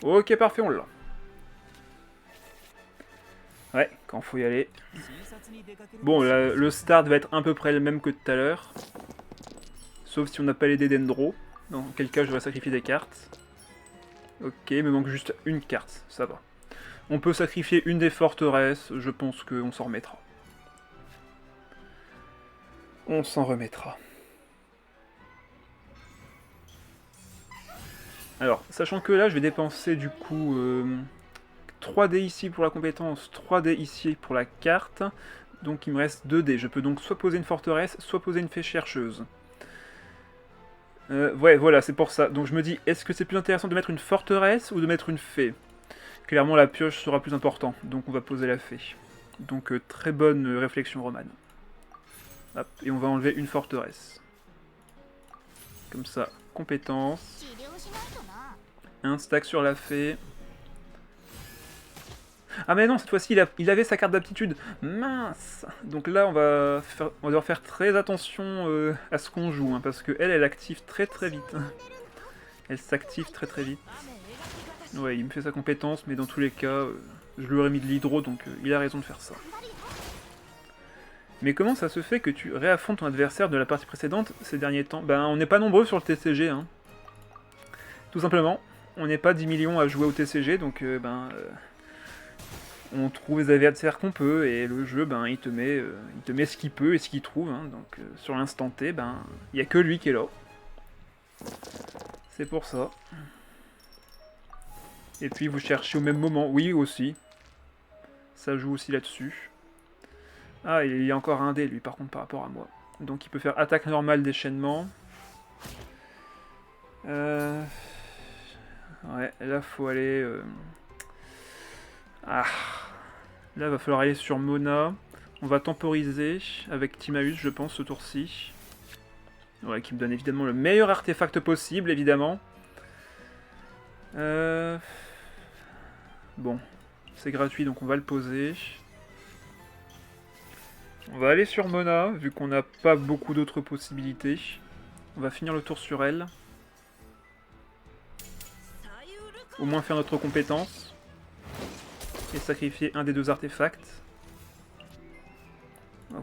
ok, parfait, on l'a. Ouais, quand faut y aller. Bon, le start va être à peu près le même que tout à l'heure. Sauf si on n'a pas les dés d'Endro. Dans quel cas, je devrais sacrifier des cartes. Ok, il me manque juste une carte. Ça va. On peut sacrifier une des forteresses. Je pense qu'on s'en remettra. On s'en remettra. Alors, sachant que là, je vais dépenser du coup 3 dés ici pour la compétence, 3 dés ici pour la carte. Donc il me reste 2 dés. Je peux donc soit poser une forteresse, soit poser une fée chercheuse. Ouais, voilà, c'est pour ça. Donc je me dis, est-ce que c'est plus intéressant de mettre une forteresse ou de mettre une fée? Clairement, la pioche sera plus important, donc on va poser la fée. Donc très bonne réflexion romane. Hop, et on va enlever une forteresse. Comme ça, compétence. Un stack sur la fée. Ah mais non, cette fois-ci, il avait sa carte d'aptitude. Mince. Donc là, on va devoir faire très attention à ce qu'on joue, hein, parce qu'elle, elle active très très vite. Elle s'active très très vite. Ouais, il me fait sa compétence, mais dans tous les cas, je lui aurais mis de l'hydro, donc il a raison de faire ça. Mais comment ça se fait que tu réaffrontes ton adversaire de la partie précédente ces derniers temps? Ben, on n'est pas nombreux sur le TCG, hein. Tout simplement, on n'est pas 10 millions à jouer au TCG, donc on trouve les adversaires qu'on peut, et le jeu, ben, il te met ce qu'il peut et ce qu'il trouve, hein. Donc sur l'instant T, ben, il n'y a que lui qui est là. C'est pour ça. Et puis vous cherchez au même moment, oui aussi. Ça joue aussi là-dessus. Ah, il y a encore un dé, lui, par contre, par rapport à moi. Donc il peut faire attaque normale déchaînement. Ouais, là, faut aller... Ah. Là, va falloir aller sur Mona. On va temporiser avec Timaeus, je pense, ce tour-ci. Ouais, qui me donne évidemment le meilleur artefact possible, évidemment. Bon, c'est gratuit, donc on va le poser. On va aller sur Mona, vu qu'on n'a pas beaucoup d'autres possibilités. On va finir le tour sur elle. Au moins faire notre compétence. Et sacrifier un des 2 artefacts.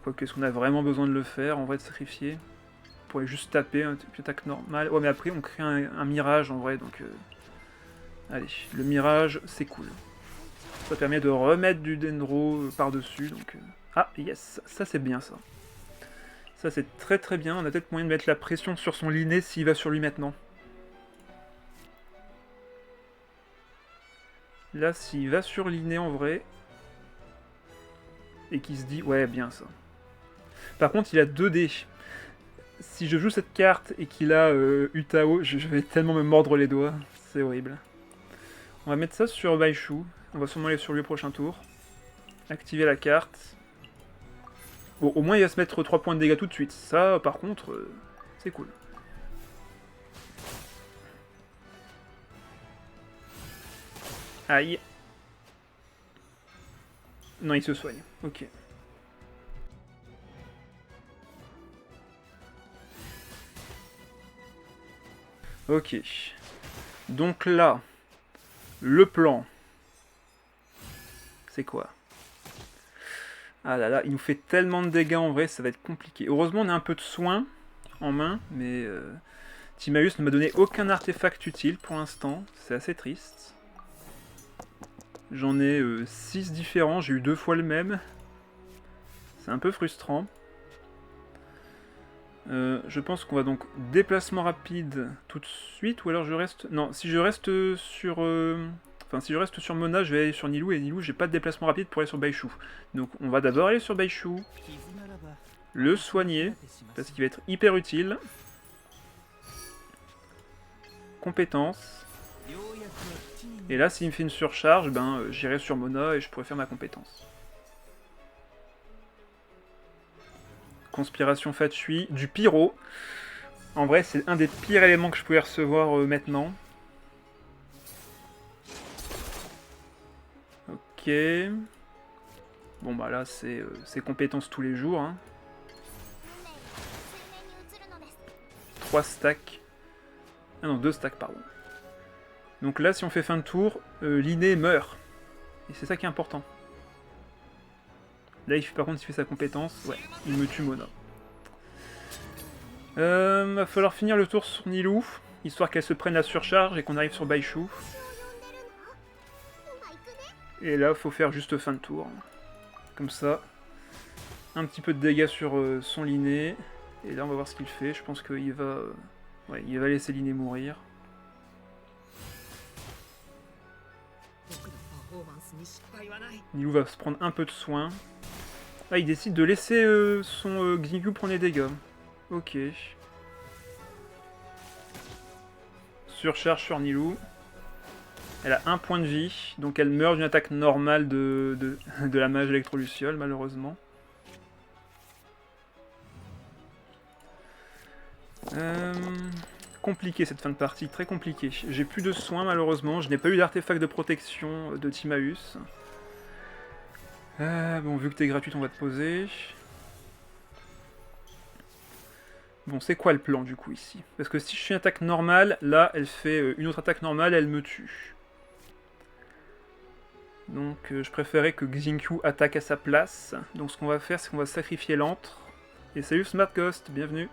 Quoique, est-ce qu'on a vraiment besoin de le faire, en vrai, de sacrifier? On pourrait juste taper, une attaque normale. Ouais, mais après, on crée un mirage, en vrai, donc... Allez, le mirage, c'est cool. Ça permet de remettre du Dendro par-dessus, donc... Ah, yes, ça c'est bien, ça. Ça c'est très très bien, on a peut-être moyen de mettre la pression sur son Linné s'il va sur lui maintenant. Là, s'il va sur Linné en vrai, et qu'il se dit, ouais, bien ça. Par contre, il a 2 dés. Si je joue cette carte et qu'il a Utao, je vais tellement me mordre les doigts, c'est horrible. On va mettre ça sur Baishu, on va sûrement aller sur lui au prochain tour. Activer la carte. Bon, au moins il va se mettre 3 points de dégâts tout de suite. Ça, par contre, c'est cool. Aïe. Non, il se soigne. Ok. Ok. Donc là, le plan, c'est quoi? Ah là là, il nous fait tellement de dégâts en vrai, ça va être compliqué. Heureusement, on a un peu de soin en main, mais Timaeus ne m'a donné aucun artefact utile pour l'instant. C'est assez triste. J'en ai 6 différents, j'ai eu 2 fois le même. C'est un peu frustrant. Je pense qu'on va donc déplacement rapide tout de suite, ou alors je reste... Non, si je reste sur Enfin, si je reste sur Mona, je vais aller sur Nilou, et Nilou, j'ai pas de déplacement rapide pour aller sur Baishu. Donc on va d'abord aller sur Baishu, le soigner, parce qu'il va être hyper utile. Compétence. Et là, s'il me fait une surcharge, ben j'irai sur Mona et je pourrai faire ma compétence. Conspiration Fatui, du pyro. En vrai, c'est un des pires éléments que je pouvais recevoir maintenant. Ok. Bon bah là, c'est compétences tous les jours. Hein. 3 stacks. Ah non, 2 stacks, pardon. Donc là, si on fait fin de tour, l'inné meurt. Et c'est ça qui est important. Là, par contre, il fait sa compétence. Ouais, il me tue Mona. Va falloir finir le tour sur Nilou, histoire qu'elle se prenne la surcharge et qu'on arrive sur Baishu. Et là, faut faire juste fin de tour. Comme ça. Un petit peu de dégâts sur son Linné. Et là, on va voir ce qu'il fait. Je pense qu'il va... ouais, il va laisser Linné mourir. Nilou va se prendre un peu de soin. Ah, il décide de laisser son Xingqiu prendre les dégâts. Ok. Surcharge sur Nilou. Elle a 1 point de vie, donc elle meurt d'une attaque normale de la mage électroluciole, malheureusement. Compliqué cette fin de partie, très compliqué. J'ai plus de soins malheureusement, je n'ai pas eu d'artefact de protection de Timaeus. Bon, vu que t'es gratuite, on va te poser. Bon, c'est quoi le plan du coup ici? Parce que si je fais une attaque normale, là, elle fait une autre attaque normale, elle me tue. Donc je préférais que Xingqiu attaque à sa place. Donc ce qu'on va faire, c'est qu'on va sacrifier l'antre. Et salut Smart Ghost, bienvenue.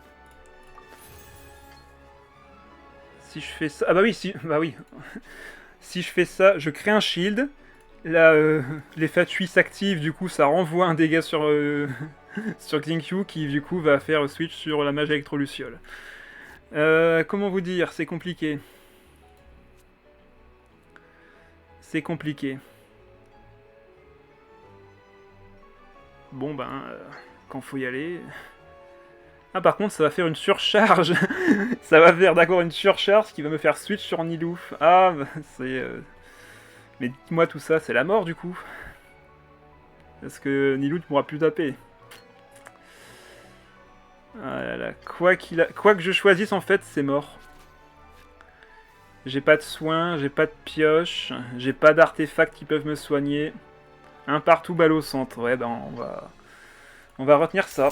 Si je fais ça... Ah bah oui, bah oui. Si je fais ça, je crée un shield. Là, les Fatui s'activent, du coup ça renvoie un dégât sur, sur Xingqiu qui du coup va faire switch sur la mage électroluciole. Comment vous dire, c'est compliqué. C'est compliqué. Bon ben, quand faut y aller... Ah par contre ça va faire une surcharge. Ça va faire d'accord une surcharge qui va me faire switch sur Nilou. Ah bah, c'est... Mais dites-moi tout ça, c'est la mort du coup. Parce que Nilou ne pourra plus taper. Ah là là, quoi que je choisisse en fait, c'est mort. J'ai pas de soins, j'ai pas de pioche, j'ai pas d'artefacts qui peuvent me soigner. Un partout balle au centre, ouais ben on va retenir ça.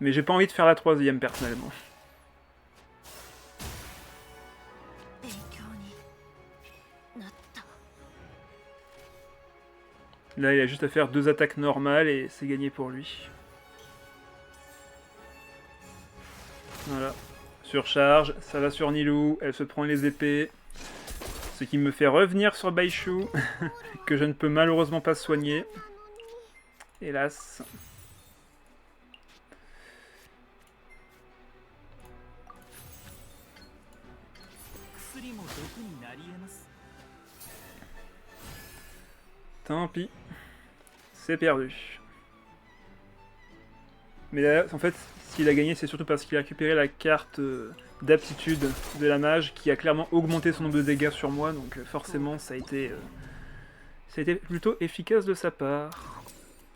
Mais j'ai pas envie de faire la 3ème personnellement. Là il a juste à faire 2 attaques normales et c'est gagné pour lui. Voilà. Surcharge, ça va sur Nilou, elle se prend les épées. Ce qui me fait revenir sur Baishu, que je ne peux malheureusement pas soigner. Hélas. Tant pis. C'est perdu. Mais là, en fait, s'il a gagné, c'est surtout parce qu'il a récupéré la carte d'aptitude de la mage qui a clairement augmenté son nombre de dégâts sur moi, donc forcément ça a été plutôt efficace de sa part.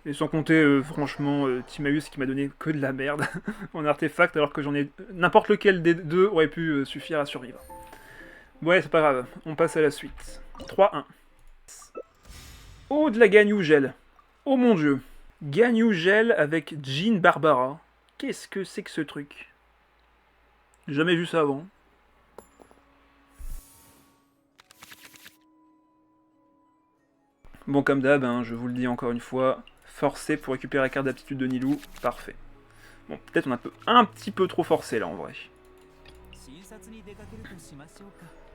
Et sans compter, franchement, Timaeus qui m'a donné que de la merde en artefact, alors que j'en ai... N'importe lequel des deux aurait pu suffire à survivre. Ouais, c'est pas grave, on passe à la suite. 3-1. Oh, de la Ganyu Gel. Oh mon dieu. Ganyu Gel avec Jean Barbara. Qu'est-ce que c'est que ce truc? J'ai jamais vu ça avant. Bon, comme d'hab, hein, je vous le dis encore une fois, forcé pour récupérer la carte d'aptitude de Nilou, parfait. Bon, peut-être on a un petit peu trop forcé là en vrai.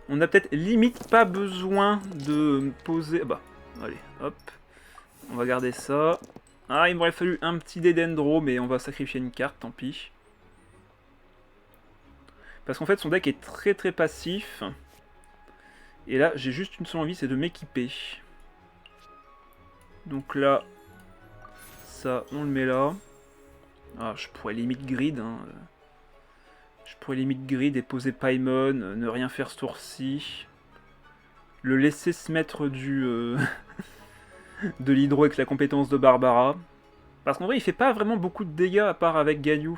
On a peut-être limite pas besoin de poser... Bah, allez, hop. On va garder ça. Ah, il m'aurait fallu un petit dé d'Endro, mais on va sacrifier une carte, tant pis. Parce qu'en fait, son deck est très très passif. Et là, j'ai juste une seule envie, c'est de m'équiper. Donc là, ça, on le met là. Ah, je pourrais limite grid, hein. Je pourrais limite grid et poser Paimon, ne rien faire ce tour-ci. Le laisser se mettre de l'hydro avec la compétence de Barbara. Parce qu'en vrai, il fait pas vraiment beaucoup de dégâts à part avec Ganyu.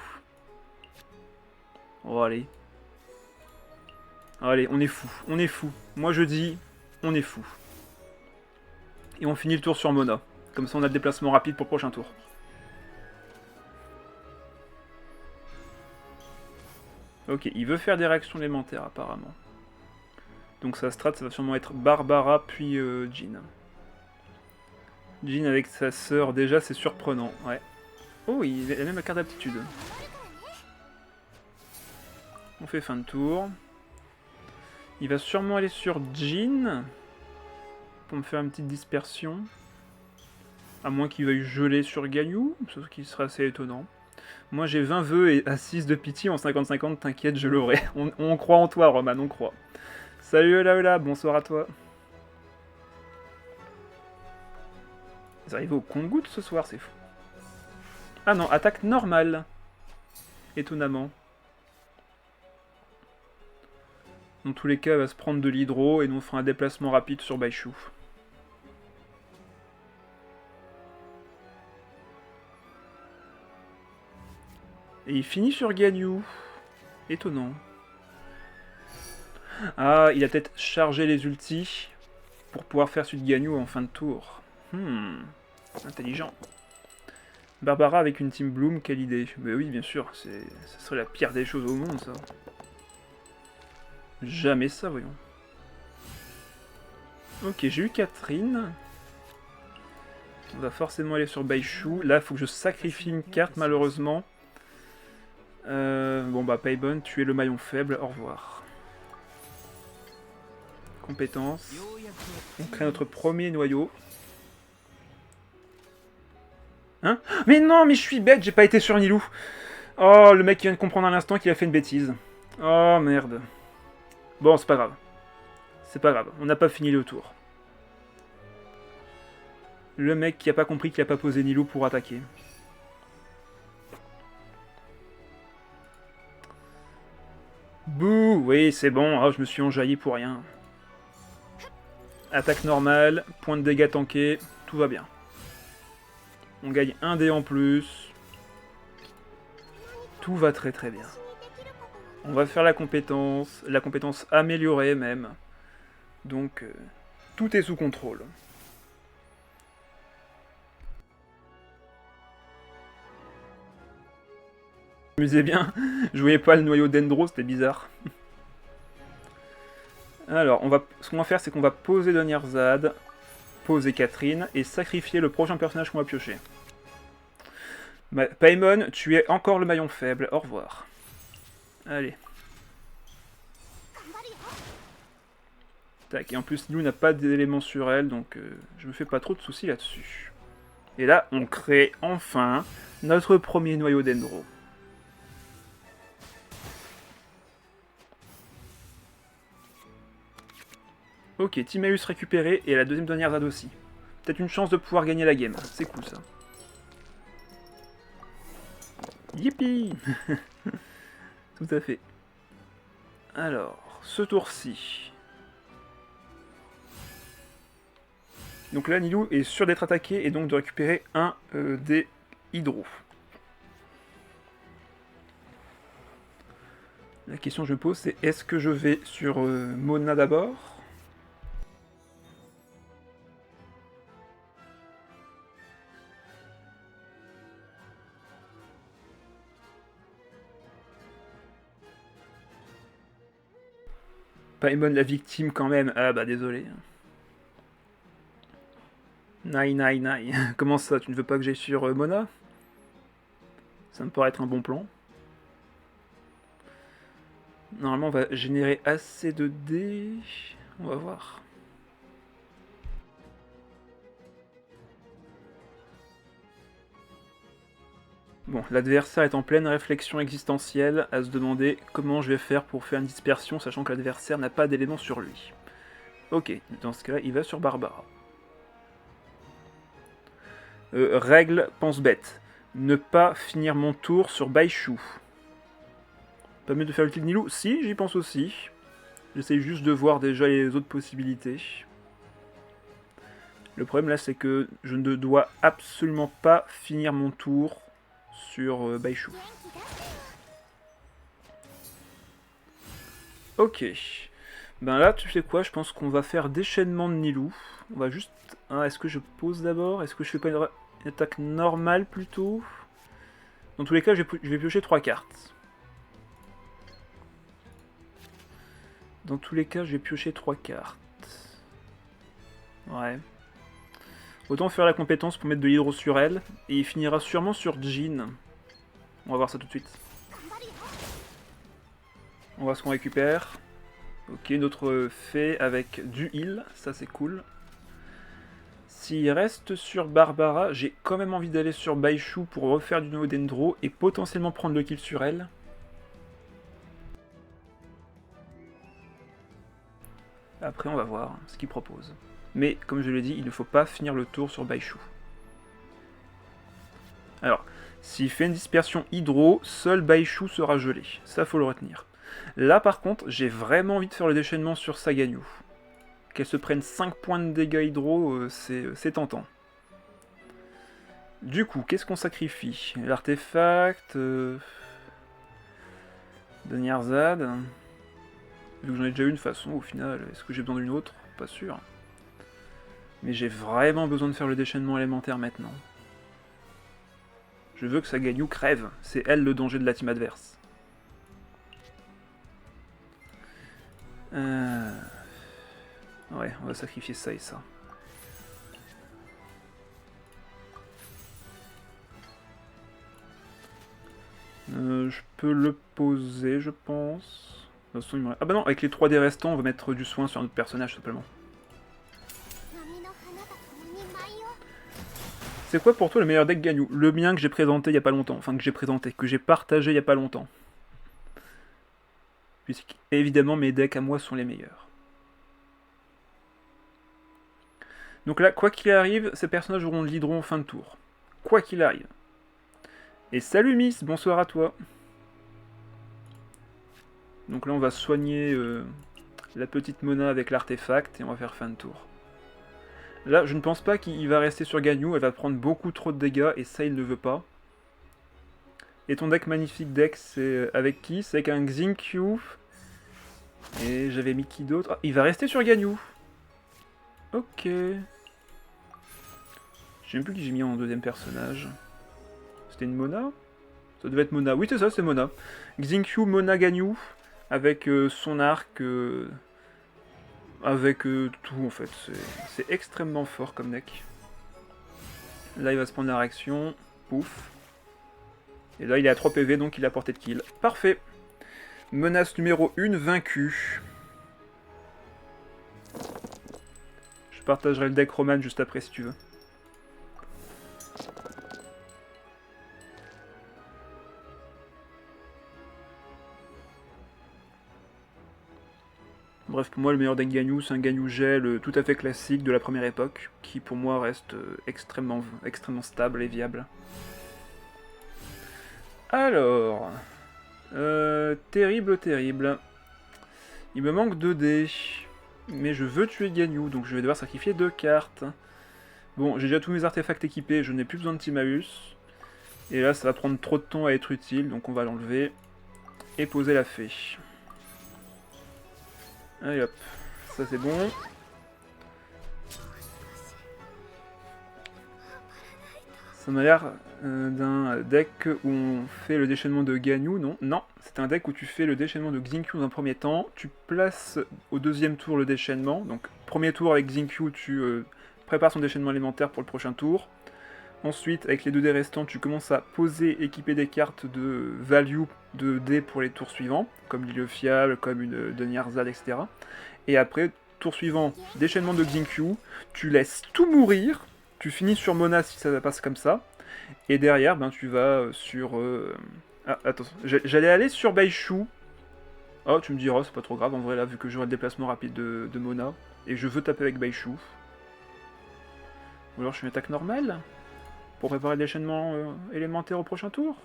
Oh, allez. Allez, on est fou. On est fou. Moi, je dis, on est fou. Et on finit le tour sur Mona. Comme ça, on a le déplacement rapide pour le prochain tour. Ok, il veut faire des réactions élémentaires, apparemment. Donc sa strat, ça va sûrement être Barbara, puis Jean. Jean avec sa sœur, déjà, c'est surprenant, ouais. Oh, il a même la carte d'aptitude. On fait fin de tour. Il va sûrement aller sur Jean, pour me faire une petite dispersion. À moins qu'il veuille geler sur Ganyu, ce qui serait assez étonnant. Moi j'ai 20 vœux et à 6 de pitié en 50-50, t'inquiète, je l'aurai. On croit en toi, Roman, on croit. Salut Eula, bonsoir à toi. Ils arrivent au compte-gouttes ce soir, c'est fou. Ah non, attaque normale. Étonnamment. Dans tous les cas, elle va se prendre de l'hydro et nous on fera un déplacement rapide sur Baishu. Et il finit sur Ganyu. Étonnant. Ah, il a peut-être chargé les ultis pour pouvoir faire suite Ganyu en fin de tour. Intelligent. Barbara avec une Team Bloom, quelle idée. Mais oui, bien sûr, ce serait la pire des choses au monde, ça. Jamais ça, voyons. Ok, j'ai eu Catherine. On va forcément aller sur Baishu. Là, il faut que je sacrifie une carte, malheureusement. Bon bah, Paimon, tu es le maillon faible, au revoir. Compétences. On crée notre premier noyau. Hein? Mais non, mais je suis bête, j'ai pas été sur Nilou. Oh, le mec qui vient de comprendre à l'instant qu'il a fait une bêtise. Oh, merde. Bon, c'est pas grave. C'est pas grave, on n'a pas fini le tour. Le mec qui a pas compris qu'il a pas posé Nilou pour attaquer. Bouh, oui, c'est bon, oh, je me suis enjaillé pour rien. Attaque normale, point de dégâts tankés, tout va bien. On gagne un dé en plus. Tout va très très bien. On va faire la compétence améliorée même. Donc, tout est sous contrôle. Amusez bien, je voyais pas le noyau d'Endro, c'était bizarre. Alors, ce qu'on va faire, c'est qu'on va poser Donnierzad, poser Catherine, et sacrifier le prochain personnage qu'on va piocher. Paimon, tu es encore le maillon faible, au revoir. Allez. Tac, et en plus, Lou n'a pas d'éléments sur elle, donc je me fais pas trop de soucis là-dessus. Et là, on crée enfin notre premier noyau d'Endro. Ok, Timaeus récupéré, et la deuxième dernière Zad aussi. Peut-être une chance de pouvoir gagner la game, c'est cool ça. Yippee. Tout à fait. Alors, ce tour-ci. Donc là, Nilou est sûr d'être attaqué et donc de récupérer un des hydros. La question que je me pose, c'est est-ce que je vais sur Mona d'abord ? Paimon la victime quand même. Ah bah désolé. Nai nai nai. Comment ça, tu ne veux pas que j'aille sur Mona ? Ça me paraît être un bon plan. Normalement on va générer assez de dés. On va voir. Bon, l'adversaire est en pleine réflexion existentielle à se demander comment je vais faire pour faire une dispersion, sachant que l'adversaire n'a pas d'éléments sur lui. Ok, dans ce cas-là, il va sur Barbara. Règle pense bête. Ne pas finir mon tour sur Baishu. Pas mieux de faire l'ulti de Nilou? Si, j'y pense aussi. J'essaye juste de voir déjà les autres possibilités. Le problème là, c'est que je ne dois absolument pas finir mon tour sur Baishu. Ok. Ben là, tu sais quoi? Je pense qu'on va faire déchaînement de Nilou. On va juste... Hein, est-ce que je pose d'abord? Est-ce que je fais pas une attaque normale plutôt? Dans tous les cas, je vais piocher 3 cartes. Dans tous les cas, je vais piocher 3 cartes. Ouais. Autant faire la compétence pour mettre de l'hydro sur elle. Et il finira sûrement sur Jean. On va voir ça tout de suite. On va voir ce qu'on récupère. Ok, notre fée avec du heal. Ça, c'est cool. S'il reste sur Barbara, j'ai quand même envie d'aller sur Baishu pour refaire du nouveau Dendro et potentiellement prendre le kill sur elle. Après, on va voir ce qu'il propose. Mais, comme je l'ai dit, il ne faut pas finir le tour sur Baishu. Alors, s'il fait une dispersion hydro, seul Baishu sera gelé. Ça, faut le retenir. Là, par contre, j'ai vraiment envie de faire le déchaînement sur Saganyu. Qu'elle se prenne 5 points de dégâts hydro, c'est tentant. Du coup, qu'est-ce qu'on sacrifie? L'artefact... de Nyarzad. Vu que j'en ai déjà eu une façon, au final, est-ce que j'ai besoin d'une autre? Pas sûr. Mais j'ai vraiment besoin de faire le déchaînement élémentaire maintenant. Je veux que Saganyu crève. C'est elle le danger de la team adverse. Ouais, on va sacrifier ça et ça. Je peux le poser, je pense. De toute façon, il me... Ah bah non, avec les 3 dés restants, on va mettre du soin sur un autre personnage, simplement. C'est quoi pour toi le meilleur deck Ganyu? Le mien que j'ai présenté il y a pas longtemps. Enfin, que j'ai partagé il y a pas longtemps. Puisque, évidemment, mes decks à moi sont les meilleurs. Donc là, quoi qu'il arrive, ces personnages auront de l'hydro en fin de tour. Quoi qu'il arrive. Et salut Miss, bonsoir à toi. Donc là, on va soigner la petite Mona avec l'artefact et on va faire fin de tour. Là, je ne pense pas qu'il va rester sur Ganyu, elle va prendre beaucoup trop de dégâts et ça, il ne veut pas. Et ton deck, magnifique deck, c'est avec qui? C'est avec un Xingqiu. Et j'avais mis qui d'autre? Ah, il va rester sur Ganyu. Ok. Je sais même plus qui j'ai mis en deuxième personnage. C'était une Mona? Ça devait être Mona. Oui, c'est ça, c'est Mona. Xingqiu, Mona, Ganyu. Avec son arc. Avec tout, en fait. C'est extrêmement fort comme deck. Là, il va se prendre la réaction. Pouf. Et là, il est à 3 PV, donc il a portée de kill. Parfait. Menace numéro 1, vaincue. Je partagerai le deck Roman juste après, si tu veux. Bref, pour moi, le meilleur deck Ganyu, c'est un Ganyu gel tout à fait classique de la première époque, qui pour moi reste extrêmement stable et viable. Alors... terrible, terrible. Il me manque 2 dés. Mais je veux tuer Ganyu, donc je vais devoir sacrifier 2 cartes. Bon, j'ai déjà tous mes artefacts équipés, je n'ai plus besoin de Timaeus. Et là, ça va prendre trop de temps à être utile, donc on va l'enlever. Et poser la fée. Allez hop, ça c'est bon. Ça m'a l'air d'un deck où on fait le déchaînement de Ganyu, non? Non, c'est un deck où tu fais le déchaînement de Xingqiu dans un premier temps, tu places au deuxième tour le déchaînement, donc premier tour avec Xingqiu, tu prépares son déchaînement élémentaire pour le prochain tour. Ensuite, avec les 2 dés restants, tu commences à poser, équiper des cartes de value de dés pour les tours suivants, comme l'île fiable, comme une de Nyarzad, etc. Et après, tour suivant, déchaînement de Xingqiu, tu laisses tout mourir, tu finis sur Mona si ça passe comme ça, et derrière, ben, tu vas sur... Ah, attends, j'allais aller sur Baishu, Oh, tu me diras, c'est pas trop grave en vrai là, vu que j'aurai le déplacement rapide de Mona. Et je veux taper avec Baishu. Ou alors je fais une attaque normale pour préparer le déchaînement élémentaire au prochain tour.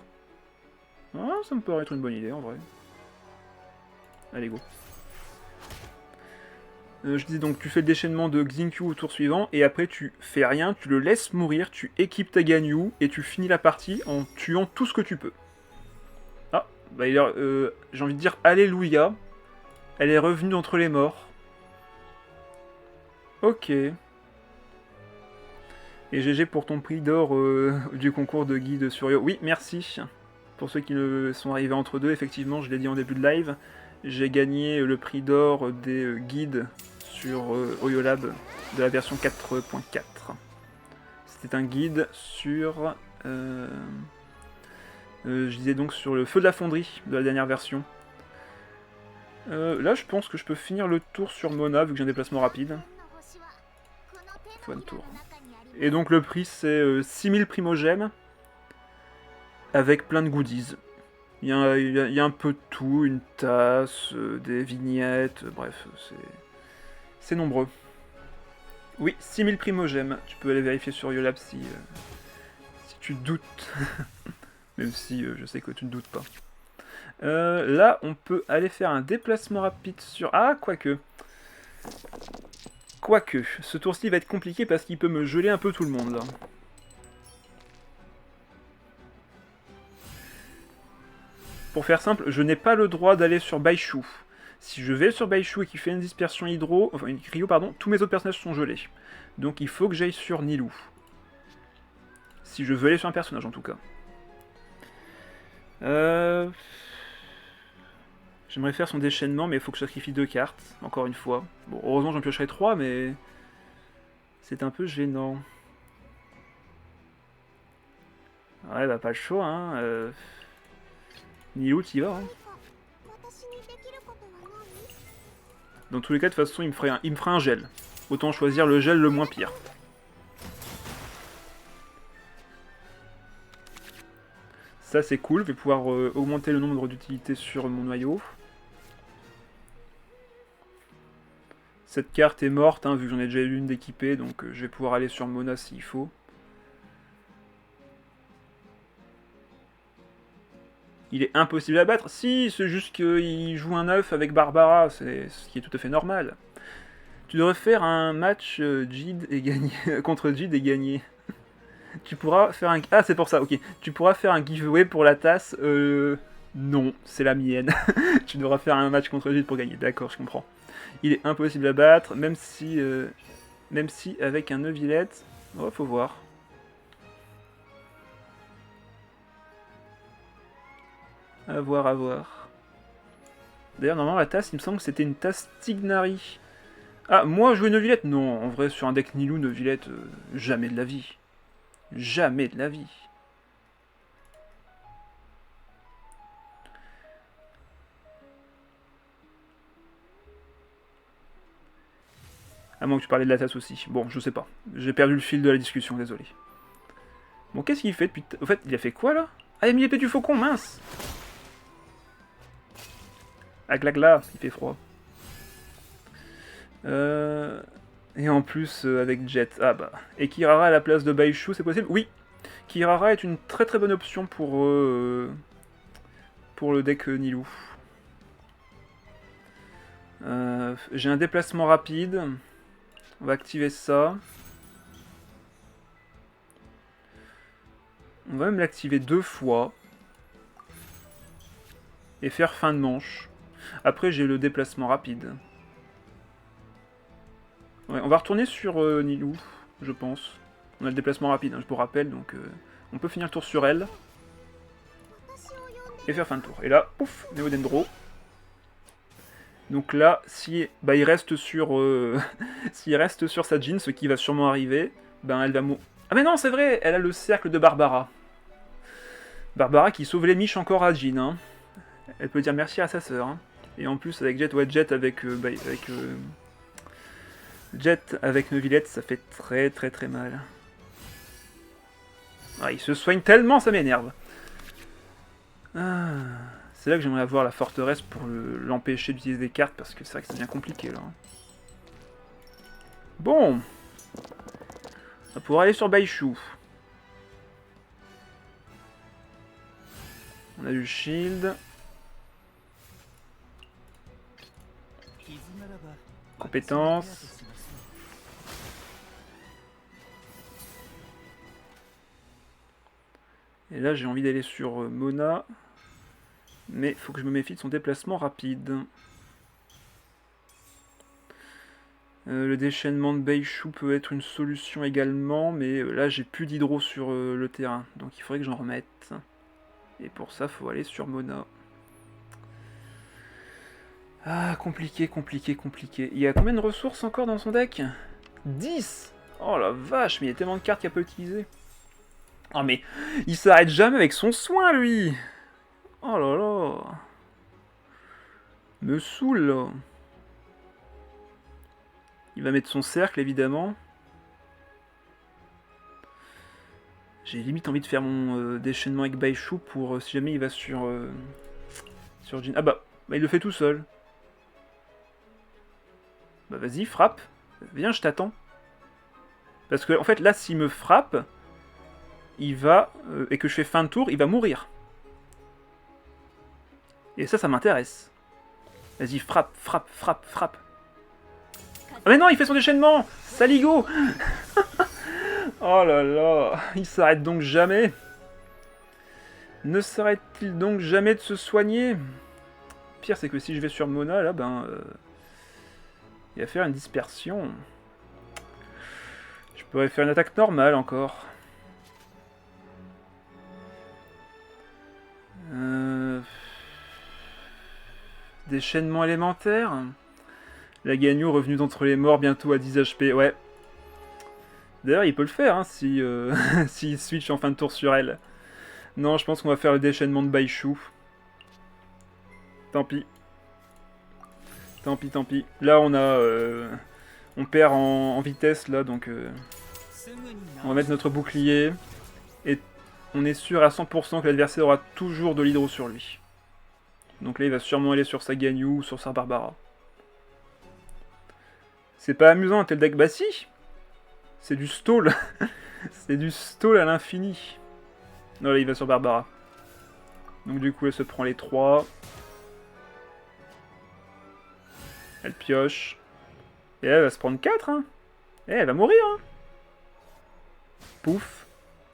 Ah, ça me paraît être une bonne idée en vrai. Allez, go. Je dis donc, tu fais le déchaînement de Xingqiu au tour suivant, et après tu fais rien, tu le laisses mourir, tu équipes ta Ganyu, et tu finis la partie en tuant tout ce que tu peux. Ah, bah j'ai envie de dire Alléluia. Elle est revenue d'entre les morts. Ok. Et GG pour ton prix d'or du concours de guide sur Yo. Oui, merci. Pour ceux qui sont arrivés entre deux, effectivement, je l'ai dit en début de live, j'ai gagné le prix d'or des guides sur Oyolab de la version 4.4. C'était un guide sur... je disais donc sur le feu de la fonderie de la dernière version. Là, je pense que je peux finir le tour sur Mona, vu que j'ai un déplacement rapide. Fun tour. Et donc le prix, c'est 6000 primogèmes, avec plein de goodies. Il y a un peu de tout, une tasse, des vignettes, bref, c'est nombreux. Oui, 6000 primogèmes. Tu peux aller vérifier sur Yolab si tu doutes. Même si je sais que tu ne doutes pas. Là, on peut aller faire un déplacement rapide sur... Ah, quoique. Quoique. Ce tour-ci va être compliqué parce qu'il peut me geler un peu tout le monde, là. Pour faire simple, je n'ai pas le droit d'aller sur Baishu. Si je vais sur Baishu et qu'il fait une dispersion hydro, enfin une cryo, pardon, tous mes autres personnages sont gelés. Donc il faut que j'aille sur Nilou. Si je veux aller sur un personnage en tout cas. J'aimerais faire son déchaînement, mais il faut que je sacrifie 2 cartes, encore une fois. Bon, heureusement j'en piocherai 3, mais... c'est un peu gênant. Ouais, bah pas le choix, hein. Nilou, t'y vas, hein. Dans tous les cas, de toute façon, il me ferait un gel. Autant choisir le gel le moins pire. Ça, c'est cool. Je vais pouvoir augmenter le nombre d'utilités sur mon noyau. Cette carte est morte, hein, vu que j'en ai déjà eu une d'équipée, donc je vais pouvoir aller sur Mona s'il faut. Il est impossible à battre. Si, c'est juste qu'il joue un œuf avec Barbara, c'est ce qui est tout à fait normal. Tu devrais faire un match Jid et gagner contre Jid et gagner. Tu pourras faire un... Ah, c'est pour ça, ok. Tu pourras faire un giveaway pour la tasse. Non, c'est la mienne. Tu devras faire un match contre Jid pour gagner. D'accord, je comprends. Il est impossible à battre, même si avec un Neuvillette... Oh, faut voir. À voir, à voir. D'ailleurs, normalement, la tasse, il me semble que c'était une tasse Tignari. Ah, moi, jouer Neuvillette? Non, en vrai, sur un deck Nilou, Neuvillette, jamais de la vie. Jamais de la vie. À moins que tu parlais de la tasse aussi. Bon, je sais pas. J'ai perdu le fil de la discussion, désolé. Bon, qu'est-ce qu'il fait depuis... Au fait, il a fait quoi, là? Ah, il a mis l'épée du faucon, mince! Ah, glagla, il fait froid. Et en plus, avec Jet. Ah bah. Et Kirara à la place de Baishu, c'est possible? Oui! Kirara est une très très bonne option pour le deck Nilou. J'ai un déplacement rapide. On va activer ça. On va même l'activer 2 fois. Et faire fin de manche. Après, j'ai le déplacement rapide. Ouais, on va retourner sur Nilou, je pense. On a le déplacement rapide, hein, je vous rappelle, donc on peut finir le tour sur elle. Et faire fin de tour. Et là, pouf, Néodendro. Donc là, si bah, il reste sur s'il reste sur sa Jin, ce qui va sûrement arriver, ben elle va mourir. Ah mais non, c'est vrai, elle a le cercle de Barbara. Barbara qui sauve les miches encore à Jin. Hein. Elle peut dire merci à sa sœur. Hein. Et en plus avec Jet, ouais, Jet avec Jet avec Neuvillette, ça fait très très très mal. Ah, il se soigne tellement, ça m'énerve. Ah, C'est là que j'aimerais avoir la forteresse pour l'empêcher d'utiliser des cartes, parce que c'est vrai que ça devient compliqué là. Bon, on va pouvoir aller sur Baishu. On a du shield. Compétences. Et là j'ai envie d'aller sur Mona. Mais il faut que je me méfie de son déplacement rapide. Le déchaînement de Baishu peut être une solution également, mais là j'ai plus d'hydro sur le terrain, donc il faudrait que j'en remette. Et pour ça, faut aller sur Mona. Ah, compliqué, compliqué, compliqué. Il y a combien de ressources encore dans son deck? 10. Oh la vache, mais il y a tellement de cartes qu'il a pas utilisées. Oh mais, il s'arrête jamais avec son soin, lui. Oh là là. Me saoule, là. Il va mettre son cercle, évidemment. J'ai limite envie de faire mon déchaînement avec Baishu pour si jamais il va sur Jin. Ah bah, il le fait tout seul. Bah vas-y, frappe. Viens, je t'attends. Parce que en fait, là, s'il me frappe, il va... et que je fais fin de tour, il va mourir. Et ça m'intéresse. Vas-y, frappe, frappe, frappe, frappe. Ah mais non, il fait son déchaînement. Saligo. Oh là là, il s'arrête donc jamais. Ne s'arrête-t-il donc jamais de se soigner? Pire, c'est que si je vais sur Mona, là, ben... il va faire une dispersion. Je pourrais faire une attaque normale, encore. Déchaînement élémentaire. La Ganyu revenue d'entre les morts, bientôt à 10 HP, ouais. D'ailleurs, il peut le faire, hein, si s'il switch en fin de tour sur elle. Non, je pense qu'on va faire le déchaînement de Baishu. Tant pis. Tant pis, tant pis. Là, on a... on perd en vitesse, là, donc... on va mettre notre bouclier. Et on est sûr à 100% que l'adversaire aura toujours de l'hydro sur lui. Donc là, il va sûrement aller sur sa Ganyu ou sur sa Barbara. C'est pas amusant un tel deck. Bah si. C'est du stall. C'est du stall à l'infini. Non, là, il va sur Barbara. Donc du coup, elle se prend les 3. Elle pioche. Et elle va se prendre 4, hein. Et elle va mourir, hein. Pouf.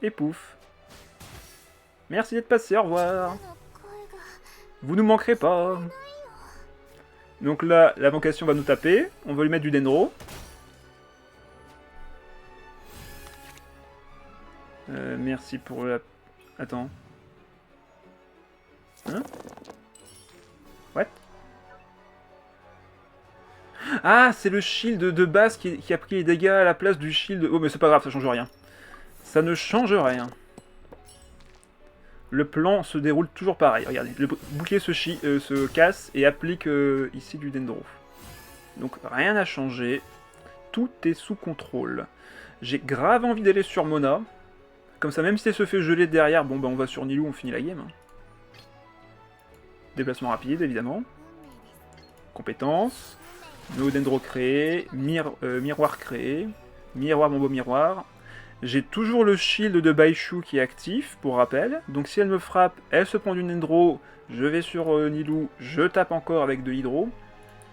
Et pouf. Merci d'être passé, au revoir. Vous nous manquerez pas. Donc là, la vocation va nous taper. On va lui mettre du dendro. Merci pour la... Attends. Hein? What? Ah, c'est le shield de base qui a pris les dégâts à la place du shield... Oh, mais c'est pas grave, ça change rien. Ça ne change rien. Le plan se déroule toujours pareil. Regardez, le bouclier se casse et applique ici du dendro. Donc rien n'a changé. Tout est sous contrôle. J'ai grave envie d'aller sur Mona. Comme ça, même si elle se fait geler derrière, bon bah on va sur Nilou, on finit la game. Déplacement rapide, évidemment. Compétences. Dendro créé. Miroir créé. Miroir, mon beau miroir. J'ai toujours le shield de Baishu qui est actif, pour rappel. Donc si elle me frappe, elle se prend du Dendro. Je vais sur Nilou, je tape encore avec de l'hydro.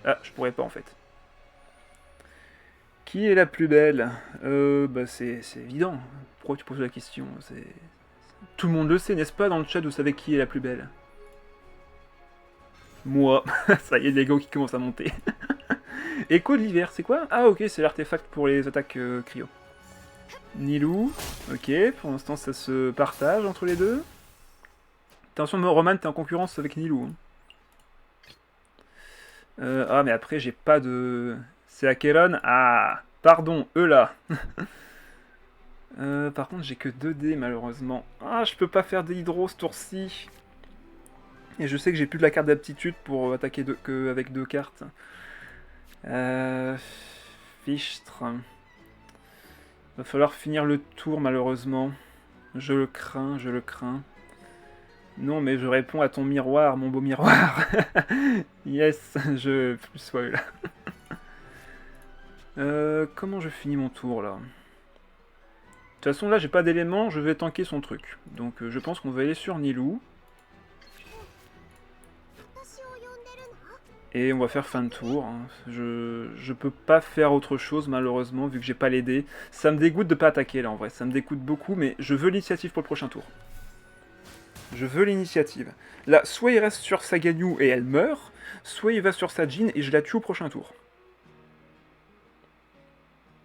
Ah, je pourrais pas en fait. Qui est la plus belle? Bah c'est évident. Pourquoi tu poses la question? Tout le monde le sait, n'est-ce pas? Dans le chat, vous savez qui est la plus belle. Moi. Ça y est, l'ego qui commence à monter. Écho de l'hiver, c'est quoi? Ah ok, c'est l'artefact pour les attaques cryo. Nilou. Ok, pour l'instant ça se partage entre les deux. Attention, Roman, t'es en concurrence avec Nilou. Ah, mais après, j'ai pas de... C'est Acheron. Ah, pardon, eux là. Par contre, j'ai que 2 dés, malheureusement. Ah, je peux pas faire des hydros ce tour-ci. Et je sais que j'ai plus de la carte d'aptitude pour attaquer avec 2 cartes. Fichtre. Va falloir finir le tour, malheureusement. Je le crains, je le crains. Non, mais je réponds à ton miroir, mon beau miroir. Yes, je sois là. Comment je finis mon tour, là? De toute façon, là, j'ai pas d'éléments, je vais tanker son truc. Donc, je pense qu'on va aller sur Nilou. Et on va faire fin de tour. Hein. Je peux pas faire autre chose, malheureusement, vu que j'ai pas les dés. Ça me dégoûte de pas attaquer, là, en vrai. Ça me dégoûte beaucoup, mais je veux l'initiative pour le prochain tour. Je veux l'initiative. Là, soit il reste sur sa Ganyu et elle meurt, soit il va sur sa Jin et je la tue au prochain tour.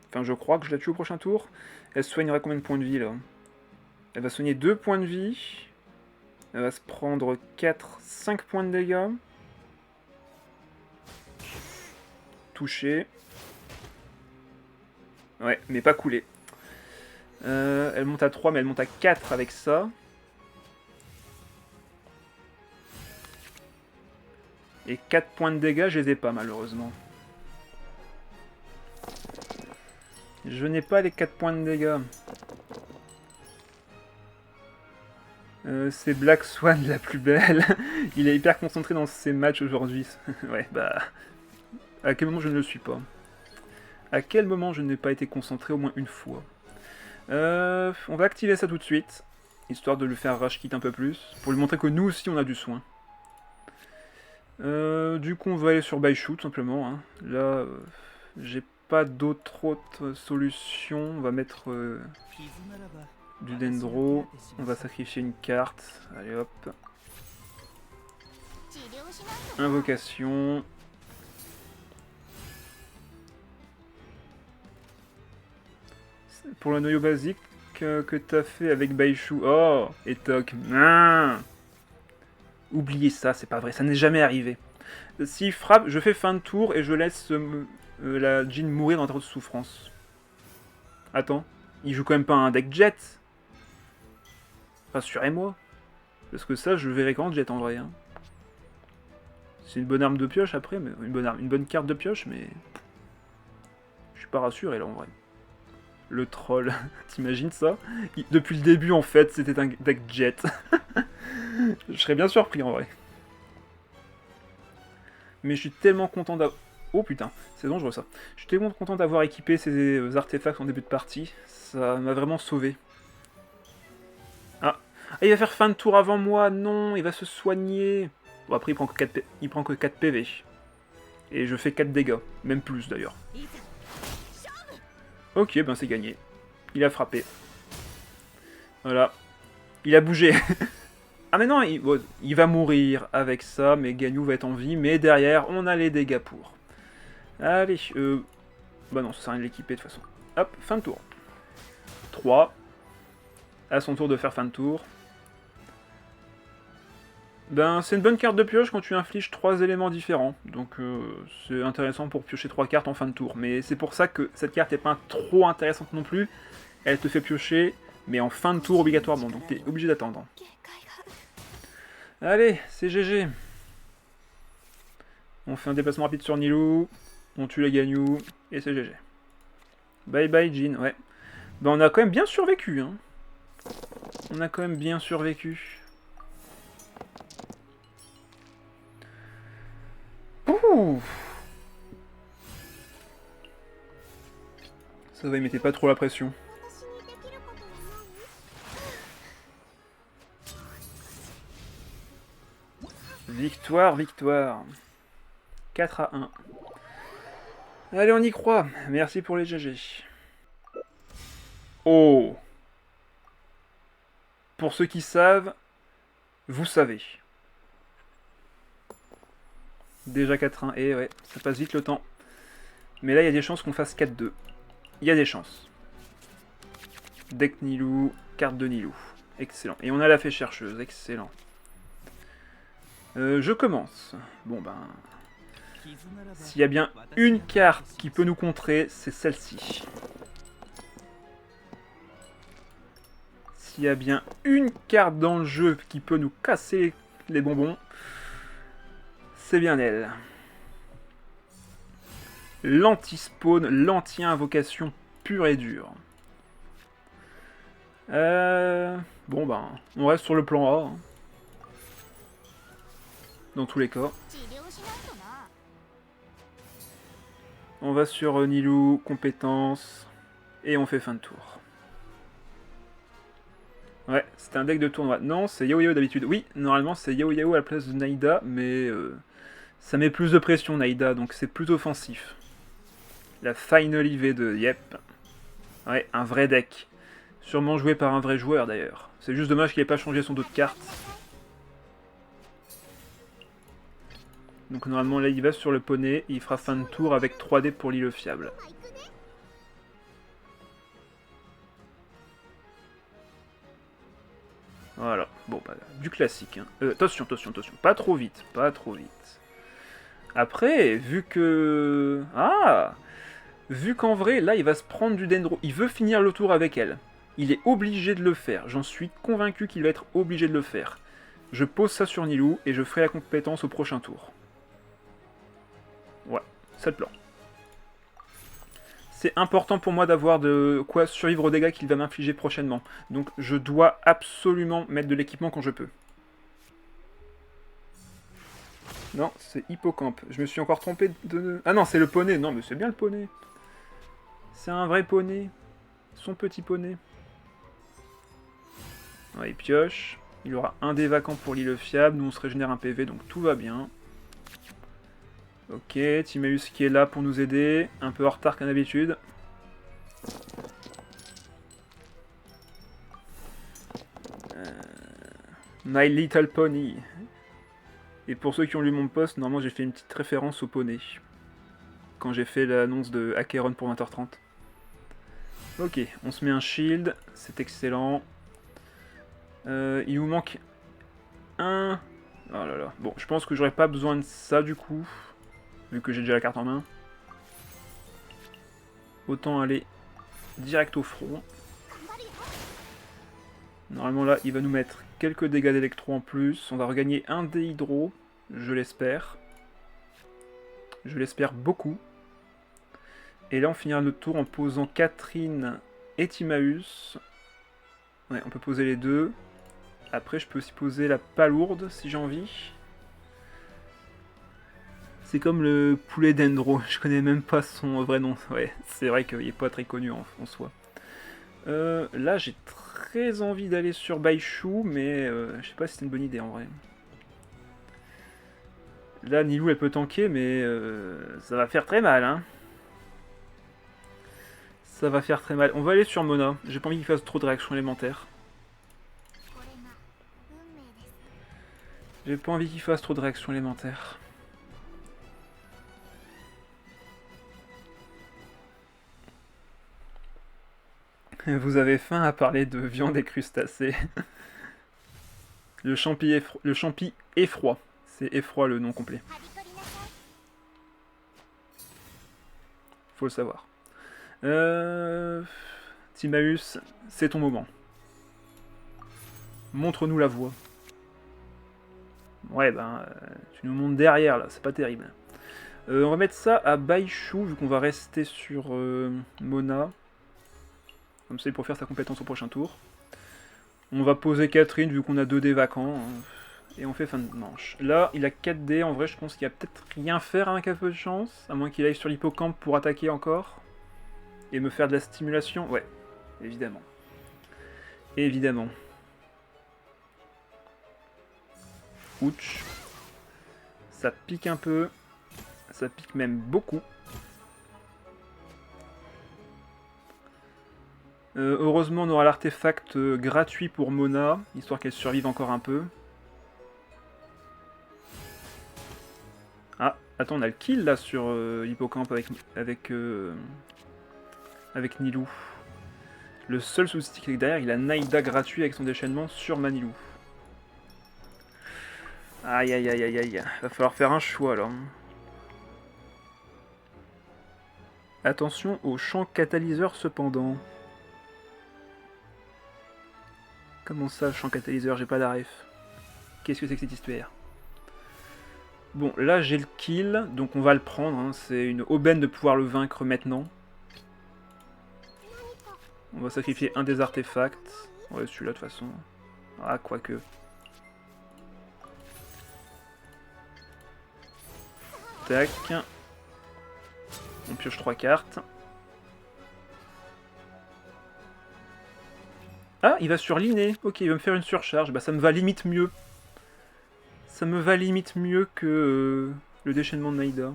Enfin, je crois que je la tue au prochain tour. Elle soignera combien de points de vie, là? Elle va soigner 2 points de vie. Elle va se prendre 5 points de dégâts. Touché. Ouais, mais pas coulé. Elle monte à 3, mais elle monte à 4 avec ça. Et 4 points de dégâts, je les ai pas, malheureusement. Je n'ai pas les 4 points de dégâts. C'est Black Swan la plus belle. Il est hyper concentré dans ses matchs aujourd'hui. Ouais, bah... À quel moment je ne le suis pas? À quel moment je n'ai pas été concentré au moins une fois? On va activer ça tout de suite, histoire de lui faire rage quit un peu plus, pour lui montrer que nous aussi on a du soin. Du coup on va aller sur Baishu tout simplement. Hein. Là, j'ai pas d'autre solution. On va mettre du Dendro. On va sacrifier une carte. Allez hop. Invocation. Pour le noyau basique que t'as fait avec Baishu. Oh, et toc. Oubliez ça, c'est pas vrai, ça n'est jamais arrivé. S'il frappe, je fais fin de tour et je laisse la Jin mourir dans un de souffrance. Attends, il joue quand même pas un deck Jet. Rassurez-moi. Parce que ça, je le verrai quand Jet en vrai. Hein. C'est une bonne arme de pioche après, mais une bonne carte de pioche, mais je suis pas rassuré là en vrai. Le troll, t'imagines ça? Depuis le début en fait, c'était un deck Jet. Je serais bien surpris en vrai. Mais je suis tellement content d'avoir... Oh putain, c'est dangereux ça. Je suis tellement content d'avoir équipé ces artefacts en début de partie. Ça m'a vraiment sauvé. Ah. Il va faire fin de tour avant moi. Non, il va se soigner. Bon, après, il prend que 4 PV. Et je fais 4 dégâts. Même plus d'ailleurs. Ok, ben c'est gagné. Il a frappé. Voilà. Il a bougé. Ah mais non, il va mourir avec ça, mais Ganyu va être en vie, mais derrière, on a les dégâts pour. Allez, bah non, ça sert à rien de l'équiper de toute façon. Hop, fin de tour. 3. À son tour de faire fin de tour. Ben, c'est une bonne carte de pioche quand tu infliges 3 éléments différents. Donc, c'est intéressant pour piocher 3 cartes en fin de tour. Mais c'est pour ça que cette carte n'est pas trop intéressante non plus. Elle te fait piocher, mais en fin de tour obligatoirement. Donc, t'es obligé d'attendre. Allez, c'est GG. On fait un déplacement rapide sur Nilou. On tue la Ganyu. Et c'est GG. Bye bye, Jin. Ouais. Ben, on a quand même bien survécu. Hein. On a quand même bien survécu. Ouh. Ça va, il mettait pas trop la pression. Victoire, victoire. 4 à 1. Allez, on y croit. Merci pour les GG. Oh. Pour ceux qui savent, vous savez. Déjà 4-1. Et ouais, ça passe vite le temps. Mais là, il y a des chances qu'on fasse 4-2. Il y a des chances. Deck Nilou, carte de Nilou. Excellent. Et on a la fée chercheuse. Excellent. Je commence. Bon ben... S'il y a bien une carte qui peut nous contrer, c'est celle-ci. S'il y a bien une carte dans le jeu qui peut nous casser les bonbons, c'est bien elle. L'anti-spawn, l'anti-invocation pure et dure. Bon ben, on reste sur le plan A. Hein. dans tous les cas. On va sur Nilou, compétences, et on fait fin de tour. Ouais, c'était un deck de tournoi. Non, c'est Yao Yao d'habitude. Oui, normalement c'est Yao Yao à la place de Naïda, mais ça met plus de pression Naïda, donc c'est plus offensif. La Final IV2, yep. Ouais, un vrai deck. Sûrement joué par un vrai joueur d'ailleurs. C'est juste dommage qu'il n'ait pas changé son dos de carte. Donc normalement là il va sur le poney, il fera fin de tour avec 3D pour l'île fiable. Voilà, bon bah du classique. Hein. Attention, attention, attention, pas trop vite, pas trop vite. Après, vu que... Ah, vu qu'en vrai, là il va se prendre du Dendro, il veut finir le tour avec elle. Il est obligé de le faire, j'en suis convaincu qu'il va être obligé de le faire. Je pose ça sur Nilou et je ferai la compétence au prochain tour. Ouais, c'est le plan. C'est important pour moi d'avoir de quoi survivre aux dégâts qu'il va m'infliger prochainement. Donc je dois absolument mettre de l'équipement quand je peux. Non, c'est Hippocampe. Je me suis encore trompé de... Ah non, c'est le poney. Non, mais c'est bien le poney. C'est un vrai poney. Son petit poney. Ouais, il pioche. Il aura un dé vacant pour l'île fiable. Nous, on se régénère un PV, donc tout va bien. Ok, Timaeus qui est là pour nous aider. Un peu en retard qu'à d'habitude. My Little Pony. Et pour ceux qui ont lu mon post, normalement j'ai fait une petite référence au poney. Quand j'ai fait l'annonce de Acheron pour 20h30. Ok, on se met un shield, c'est excellent. Il nous manque un... Oh là là. Bon, je pense que j'aurais pas besoin de ça du coup. Vu que j'ai déjà la carte en main. Autant aller direct au front. Normalement là, il va nous mettre quelques dégâts d'électro en plus. On va regagner un dé hydro, je l'espère. Je l'espère beaucoup. Et là, on finira notre tour en posant Catherine et Timaeus. Ouais, on peut poser les deux. Après, je peux aussi poser la palourde si j'ai envie. C'est comme le poulet d'Endro. Je connais même pas son vrai nom. Ouais, c'est vrai qu'il est pas très connu en soi. Là, j'ai très envie d'aller sur Baishu, mais je sais pas si c'est une bonne idée en vrai. Là, Nilou, elle peut tanker, mais ça va faire très mal, hein. Ça va faire très mal. On va aller sur Mona. J'ai pas envie qu'il fasse trop de réactions élémentaires. J'ai pas envie qu'il fasse trop de réactions élémentaires. Vous avez faim à parler de viande et crustacés. Le champi effroi. C'est effroi le nom complet. Faut le savoir. Timaeus, c'est ton moment. Montre-nous la voie. Ouais, ben, tu nous montes derrière, là, c'est pas terrible. On va mettre ça à Baishu, vu qu'on va rester sur Mona. Comme ça, il pourra faire sa compétence au prochain tour. On va poser Catherine, vu qu'on a 2 dés vacants. Et on fait fin de manche. Là, il a 4 dés. En vrai, je pense qu'il va peut-être rien faire avec un peu de chance. À moins qu'il aille sur l'hippocampe pour attaquer encore. Et me faire de la stimulation. Ouais, évidemment. Évidemment. Ouch. Ça pique un peu. Ça pique même beaucoup. Heureusement, on aura l'artefact gratuit pour Mona, histoire qu'elle survive encore un peu. Ah, attends, on a le kill là sur Hippocampe avec Nilou. Le seul souci c'est que derrière, il a Naïda gratuit avec son déchaînement sur Manilou. Aïe aïe aïe aïe aïe. Va falloir faire un choix là. Attention au champ catalyseur cependant. Comment ça, champ catalyseur? J'ai pas d'arref. Qu'est-ce que c'est que cette histoire? Bon, là j'ai le kill, donc on va le prendre. Hein. C'est une aubaine de pouvoir le vaincre maintenant. On va sacrifier un des artefacts. Ouais, celui-là de toute façon. Ah, quoique. Tac. On pioche 3 cartes. Ah, il va sur l'inné. Ok, il va me faire une surcharge. Bah ça me va limite mieux. Ça me va limite mieux que le déchaînement de Naïda.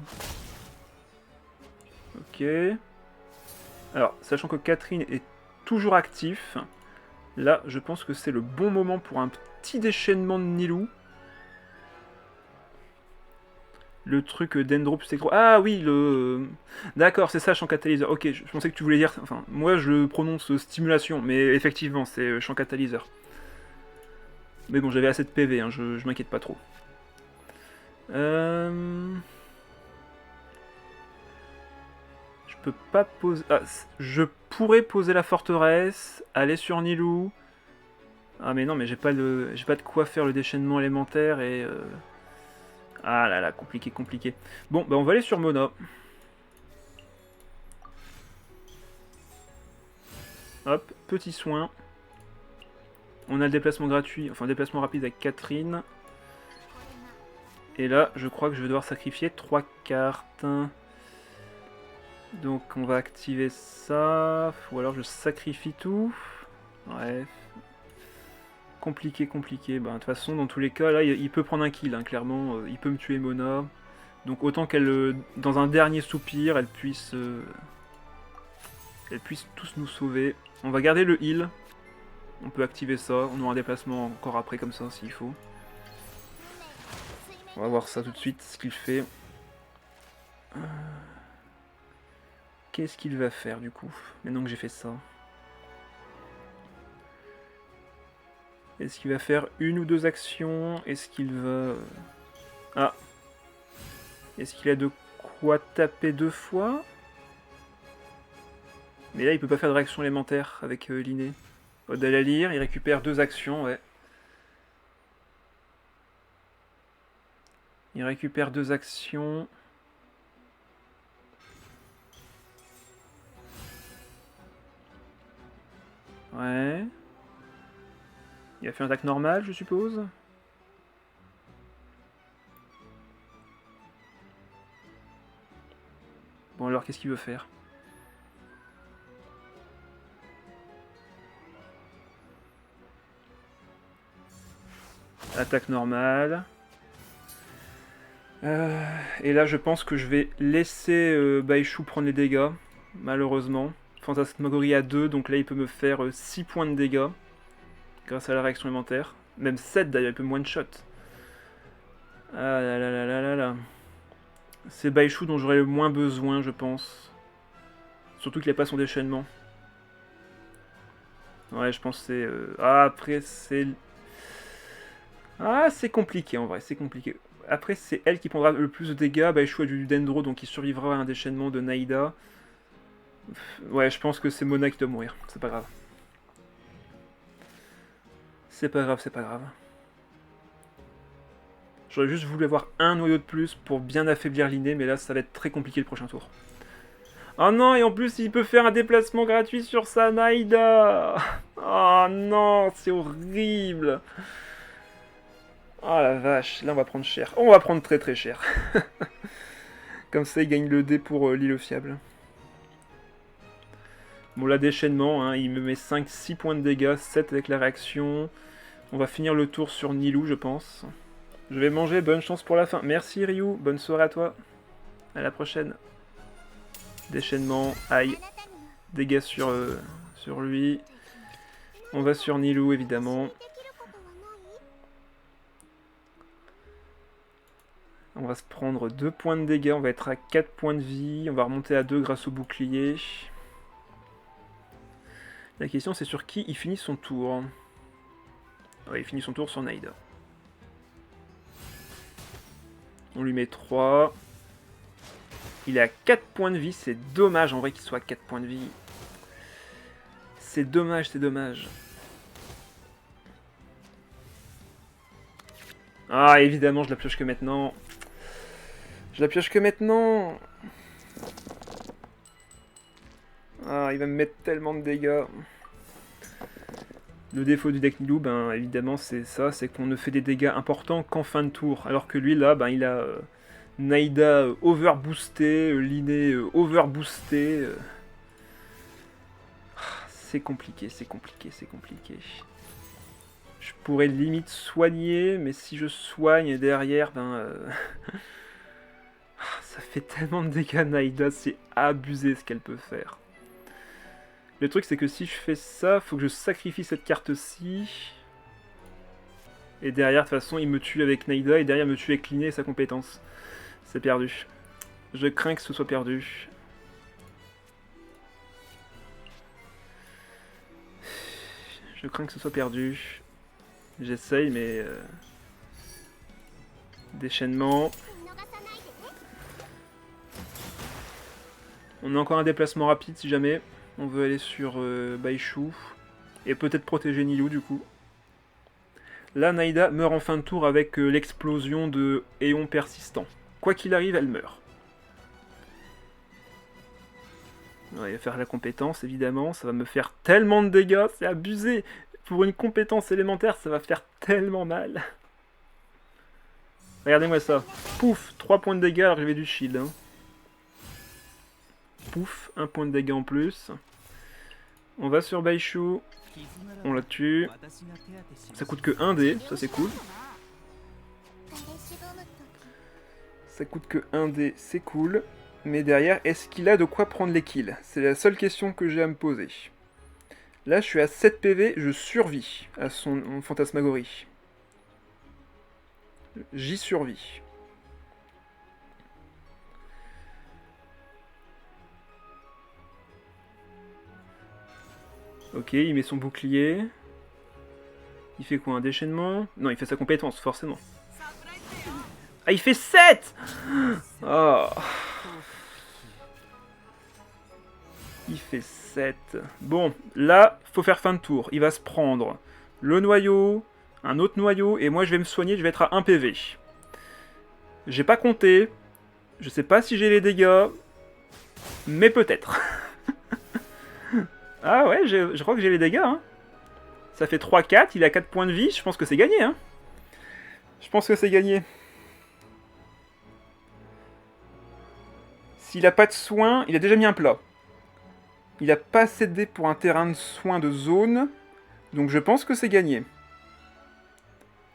Ok. Alors, sachant que Catherine est toujours actif, là, je pense que c'est le bon moment pour un petit déchaînement de Nilou. Le truc Dendro plus électro. Ah oui, le... D'accord, c'est ça, champ catalyseur. Ok, je pensais que tu voulais dire... Enfin, moi, je prononce stimulation, mais effectivement, c'est champ catalyseur. Mais bon, j'avais assez de PV, hein, je m'inquiète pas trop. Je peux pas poser... Ah, je pourrais poser la forteresse, aller sur Nilou. Ah mais non, mais j'ai pas de quoi faire le déchaînement élémentaire et... Ah là là, compliqué, compliqué. Bon, bah on va aller sur Mona. Hop, petit soin. On a le déplacement gratuit, enfin le déplacement rapide avec Catherine. Et là, je crois que je vais devoir sacrifier 3 cartes. Donc on va activer ça. Ou alors je sacrifie tout. Bref. Compliqué, compliqué. Bah, de toute façon, dans tous les cas, là, il peut prendre un kill, hein, clairement. Il peut me tuer Mona. Donc autant qu'elle, dans un dernier soupir, elle puisse tous nous sauver. On va garder le heal. On peut activer ça. On aura un déplacement encore après comme ça, s'il faut. On va voir ça tout de suite, ce qu'il fait. Qu'est-ce qu'il va faire, du coup, maintenant que j'ai fait ça? Est-ce qu'il va faire une ou deux actions? Est-ce qu'il va... Ah! Est-ce qu'il a de quoi taper 2 fois? Mais là, il peut pas faire de réaction élémentaire avec l'inné. Odalalir, il récupère 2 actions, ouais. Il récupère 2 actions. Ouais. Il a fait un attaque normale, je suppose. Bon alors, qu'est-ce qu'il veut faire? Attaque normale. Et là, je pense que je vais laisser Baishu prendre les dégâts, malheureusement. Fantasmagorie à 2, donc là, il peut me faire 6 points de dégâts, grâce à la réaction élémentaire. Même 7 d'ailleurs, il peut me one-shot. Ah là là là là là là. C'est Baishu dont j'aurais le moins besoin, je pense. Surtout qu'il n'a pas son déchaînement. Ouais, je pense que c'est... Ah, après, c'est... Ah, c'est compliqué, en vrai, c'est compliqué. Après, c'est elle qui prendra le plus de dégâts. Baishu a du Dendro, donc il survivra à un déchaînement de Naïda. Ouais, je pense que c'est Mona qui doit mourir. C'est pas grave. C'est pas grave, c'est pas grave. J'aurais juste voulu avoir un noyau de plus pour bien affaiblir l'inné, mais là, ça va être très compliqué le prochain tour. Oh non, et en plus, il peut faire un déplacement gratuit sur sa Naïda. Oh non, c'est horrible. Oh la vache, là on va prendre cher. On va prendre très très cher. Comme ça, il gagne le dé pour l'île fiable. Bon, là, déchaînement, hein, il me met 5-6 points de dégâts, 7 avec la réaction. On va finir le tour sur Nilou, je pense. Je vais manger, bonne chance pour la fin. Merci Ryu, bonne soirée à toi. À la prochaine. Déchaînement, aïe. Dégâts sur lui. On va sur Nilou, évidemment. On va se prendre 2 points de dégâts, on va être à 4 points de vie. On va remonter à 2 grâce au bouclier. La question, c'est sur qui il finit son tour. Ouais, il finit son tour sur Naïda. On lui met 3. Il est à 4 points de vie. C'est dommage en vrai qu'il soit à 4 points de vie. C'est dommage, c'est dommage. Ah, évidemment, je la pioche que maintenant. Je la pioche que maintenant. Ah, il va me mettre tellement de dégâts. Le défaut du deck Nilou, ben, évidemment, c'est ça, c'est qu'on ne fait des dégâts importants qu'en fin de tour. Alors que lui, là, ben, il a Naïda overboosté, Linné overboosté. C'est compliqué, c'est compliqué, c'est compliqué. Je pourrais limite soigner, mais si je soigne derrière, ben... ça fait tellement de dégâts, Naïda, c'est abusé ce qu'elle peut faire. Le truc, c'est que si je fais ça, faut que je sacrifie cette carte-ci. Et derrière, de toute façon, il me tue avec Naïda, et derrière, il me tue avec Linné et sa compétence. C'est perdu. Je crains que ce soit perdu. Je crains que ce soit perdu. J'essaye, mais... Déchaînement. On a encore un déplacement rapide si jamais. On veut aller sur Baishu. Et peut-être protéger Nilou du coup. Là, Naïda meurt en fin de tour avec l'explosion de Éon persistant. Quoi qu'il arrive, elle meurt. Ouais, il va faire la compétence, évidemment. Ça va me faire tellement de dégâts, c'est abusé. Pour une compétence élémentaire, ça va faire tellement mal. Regardez-moi ça. Pouf, 3 points de dégâts alors que j'avais du shield. Hein. Pouf, 1 point de dégâts en plus. On va sur Baishu. On la tue. Ça coûte que 1 dé, ça c'est cool. Ça coûte que 1 dé, c'est cool. Mais derrière, est-ce qu'il a de quoi prendre les kills? C'est la seule question que j'ai à me poser. Là, je suis à 7 PV, je survis à son fantasmagorie. J'y survis. Ok, il met son bouclier. Il fait quoi, un déchaînement? Non, il fait sa compétence, forcément. Ah, il fait 7! Oh. Il fait 7. Bon, là, faut faire fin de tour. Il va se prendre le noyau, un autre noyau, et moi je vais me soigner, je vais être à 1 PV. J'ai pas compté. Je sais pas si j'ai les dégâts. Mais peut-être. Ah ouais, je crois que j'ai les dégâts. Hein. Ça fait 3-4, il a 4 points de vie. Je pense que c'est gagné. Hein. Je pense que c'est gagné. S'il a pas de soins, il a déjà mis un plat. Il a pas assez de dés pour un terrain de soins de zone. Donc je pense que c'est gagné.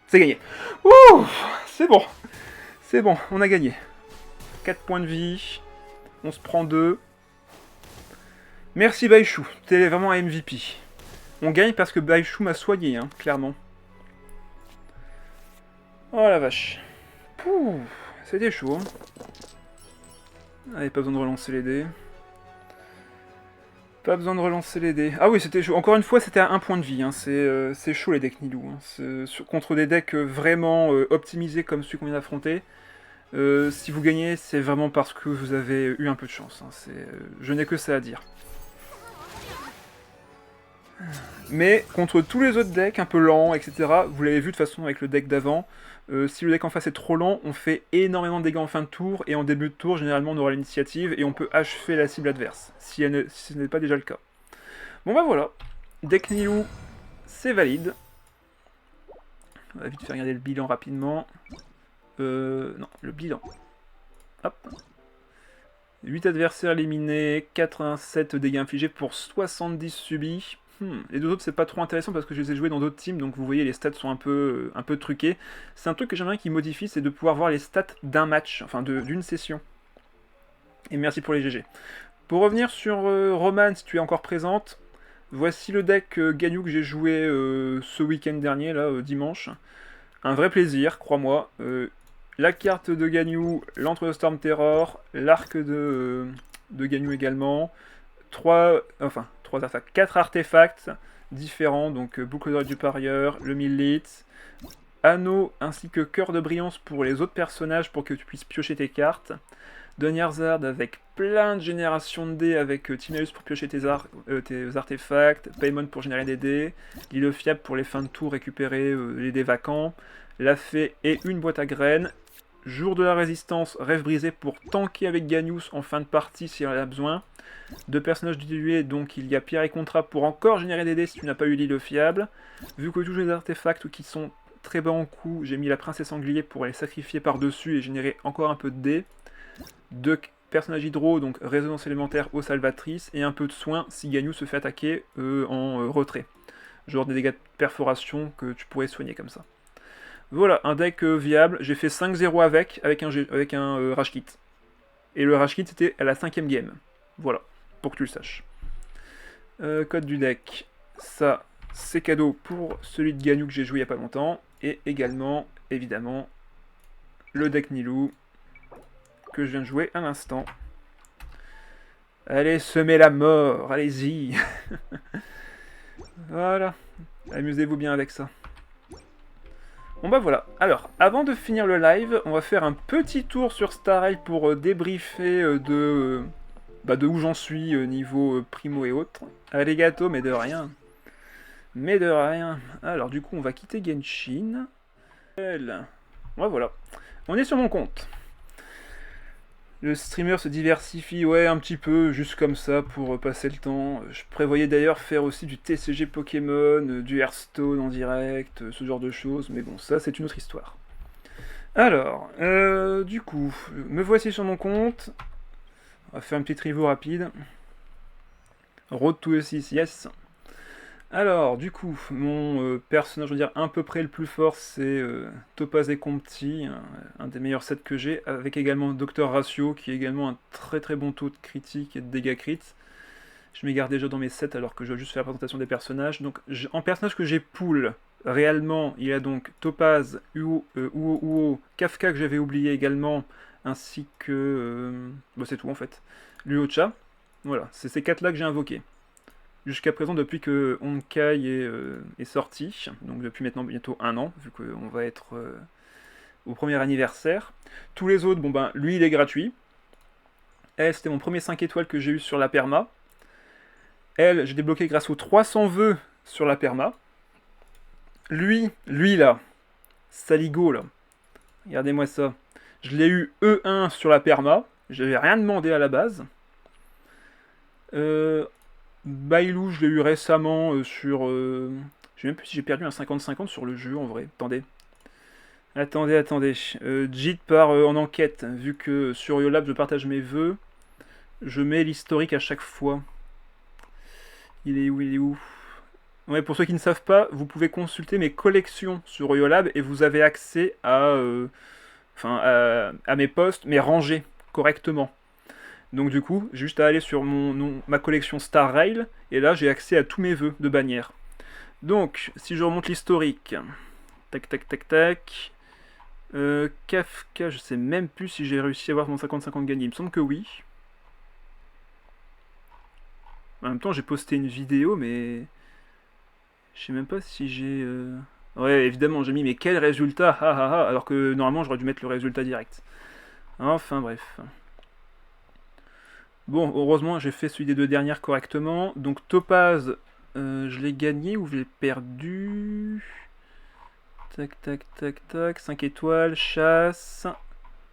C'est gagné. Ouh, c'est bon. C'est bon, on a gagné. 4 points de vie. On se prend 2. Merci Baishu, t'es vraiment un MVP. On gagne parce que Baishu m'a soigné, hein, clairement. Oh la vache. Pouh, c'était chaud. Hein. Allez, pas besoin de relancer les dés. Pas besoin de relancer les dés. Ah oui, c'était chaud. Encore une fois, c'était à 1 point de vie. Hein. C'est chaud les decks Nilou. Hein. Contre des decks vraiment optimisés comme celui qu'on vient d'affronter. Si vous gagnez, c'est vraiment parce que vous avez eu un peu de chance. Hein. Je n'ai que ça à dire. Mais contre tous les autres decks un peu lents, etc., vous l'avez vu de toute façon avec le deck d'avant, si le deck en face est trop lent, on fait énormément de dégâts en fin de tour, et en début de tour, généralement, on aura l'initiative, et on peut achever la cible adverse, si ce n'est pas déjà le cas. Bon bah voilà, deck Nilou, c'est valide. On va vite faire regarder le bilan rapidement. Non, le bilan. Hop. 8 adversaires éliminés, 87 dégâts infligés pour 70 subis. Les deux autres, c'est pas trop intéressant parce que je les ai joués dans d'autres teams, donc vous voyez, les stats sont un peu truqués. C'est un truc que j'aimerais qu'ils modifient, c'est de pouvoir voir les stats d'un match, enfin d'une session. Et merci pour les GG. Pour revenir sur Roman, si tu es encore présente, voici le deck Ganyu que j'ai joué ce week-end dernier, là, dimanche. Un vrai plaisir, crois-moi. La carte de Ganyu, l'Entre de Storm Terror, l'arc de Ganyu également. 4 artefacts différents, donc boucle d'oreille du parieur, le Millit, anneau ainsi que cœur de brillance pour les autres personnages pour que tu puisses piocher tes cartes. Dunyarzad avec plein de générations de dés avec Timaeus pour piocher tes artefacts, Paimon pour générer des dés, l'île fiable pour les fins de tour récupérer les dés vacants, la fée et une boîte à graines, jour de la résistance, rêve brisé pour tanker avec Ganius en fin de partie si on en a besoin. 2 personnages dilués, donc il y a Pierre et Contra pour encore générer des dés si tu n'as pas eu l'île fiable. Vu que tous les artefacts qui sont très bas en coût, j'ai mis la princesse sanglier pour les sacrifier par-dessus et générer encore un peu de dés. 2 personnages hydro, donc résonance élémentaire aux salvatrices, et un peu de soin si Ganyu se fait attaquer en retrait. Genre des dégâts de perforation que tu pourrais soigner comme ça. Voilà, un deck viable, j'ai fait 5-0 avec un Rage Kit. Et le Rage Kit c'était à la 5ème game. Voilà, pour que tu le saches. Code du deck, ça c'est cadeau pour celui de Ganyu que j'ai joué il n'y a pas longtemps. Et également, évidemment, le deck Nilou que je viens de jouer à l'instant. Allez, semez la mort, allez-y. Voilà, amusez-vous bien avec ça. Bon bah voilà, alors, avant de finir le live, on va faire un petit tour sur Star Rail pour débriefer de où j'en suis niveau primo et autres. Allez gâteaux, mais de rien. Mais de rien. Alors du coup, on va quitter Genshin. Ouais, voilà. On est sur mon compte. Le streamer se diversifie, ouais, un petit peu, juste comme ça, pour passer le temps. Je prévoyais d'ailleurs faire aussi du TCG Pokémon, du Hearthstone en direct, ce genre de choses, mais bon, ça, c'est une autre histoire. Alors, du coup, me voici sur mon compte. On va faire un petit review rapide. Road to E6, yes. Alors, du coup, mon personnage, je veux dire, à peu près le plus fort, c'est Topaz et Compti, un des meilleurs sets que j'ai, avec également Docteur Ratio, qui est également un très très bon taux de critique et de dégâts crits. Je m'égare déjà dans mes sets alors que je dois juste faire la présentation des personnages. Donc, en personnage que j'ai pool, réellement, il y a donc Topaz, Uo, Kafka que j'avais oublié également, ainsi que... c'est tout en fait. Luocha. Voilà, c'est ces 4 là que j'ai invoqués. Jusqu'à présent, depuis que Honkai est sorti, donc depuis maintenant bientôt 1 an, vu qu'on va être au premier anniversaire. Tous les autres, bon ben, lui il est gratuit. Elle, c'était mon premier 5 étoiles que j'ai eu sur la perma. Elle, j'ai débloqué grâce aux 300 vœux sur la perma. Lui là, Saligo là, regardez-moi ça. Je l'ai eu E1 sur la perma, j'avais rien demandé à la base. Bailou, je l'ai eu récemment sur... je sais même plus si j'ai perdu un 50-50 sur le jeu en vrai. Attendez. JIT part en enquête. Vu que sur YoLab je partage mes vœux, je mets l'historique à chaque fois. Il est où Ouais, pour ceux qui ne savent pas, vous pouvez consulter mes collections sur YoLab et vous avez accès à mes posts, mais rangés correctement. Donc du coup, j'ai juste à aller sur ma collection Star Rail, et là j'ai accès à tous mes vœux de bannière. Donc, si je remonte l'historique, tac. Kafka, je sais même plus si j'ai réussi à avoir mon 50-50 gagné, il me semble que oui. En même temps, j'ai posté une vidéo, mais... Je sais même pas si j'ai... Ouais, évidemment, j'ai mis, mais quel résultat, alors que normalement j'aurais dû mettre le résultat direct. Enfin bref. Bon, heureusement, j'ai fait celui des 2 dernières correctement. Donc Topaz, je l'ai gagné ou je l'ai perdu? Tac. 5 étoiles, chasse.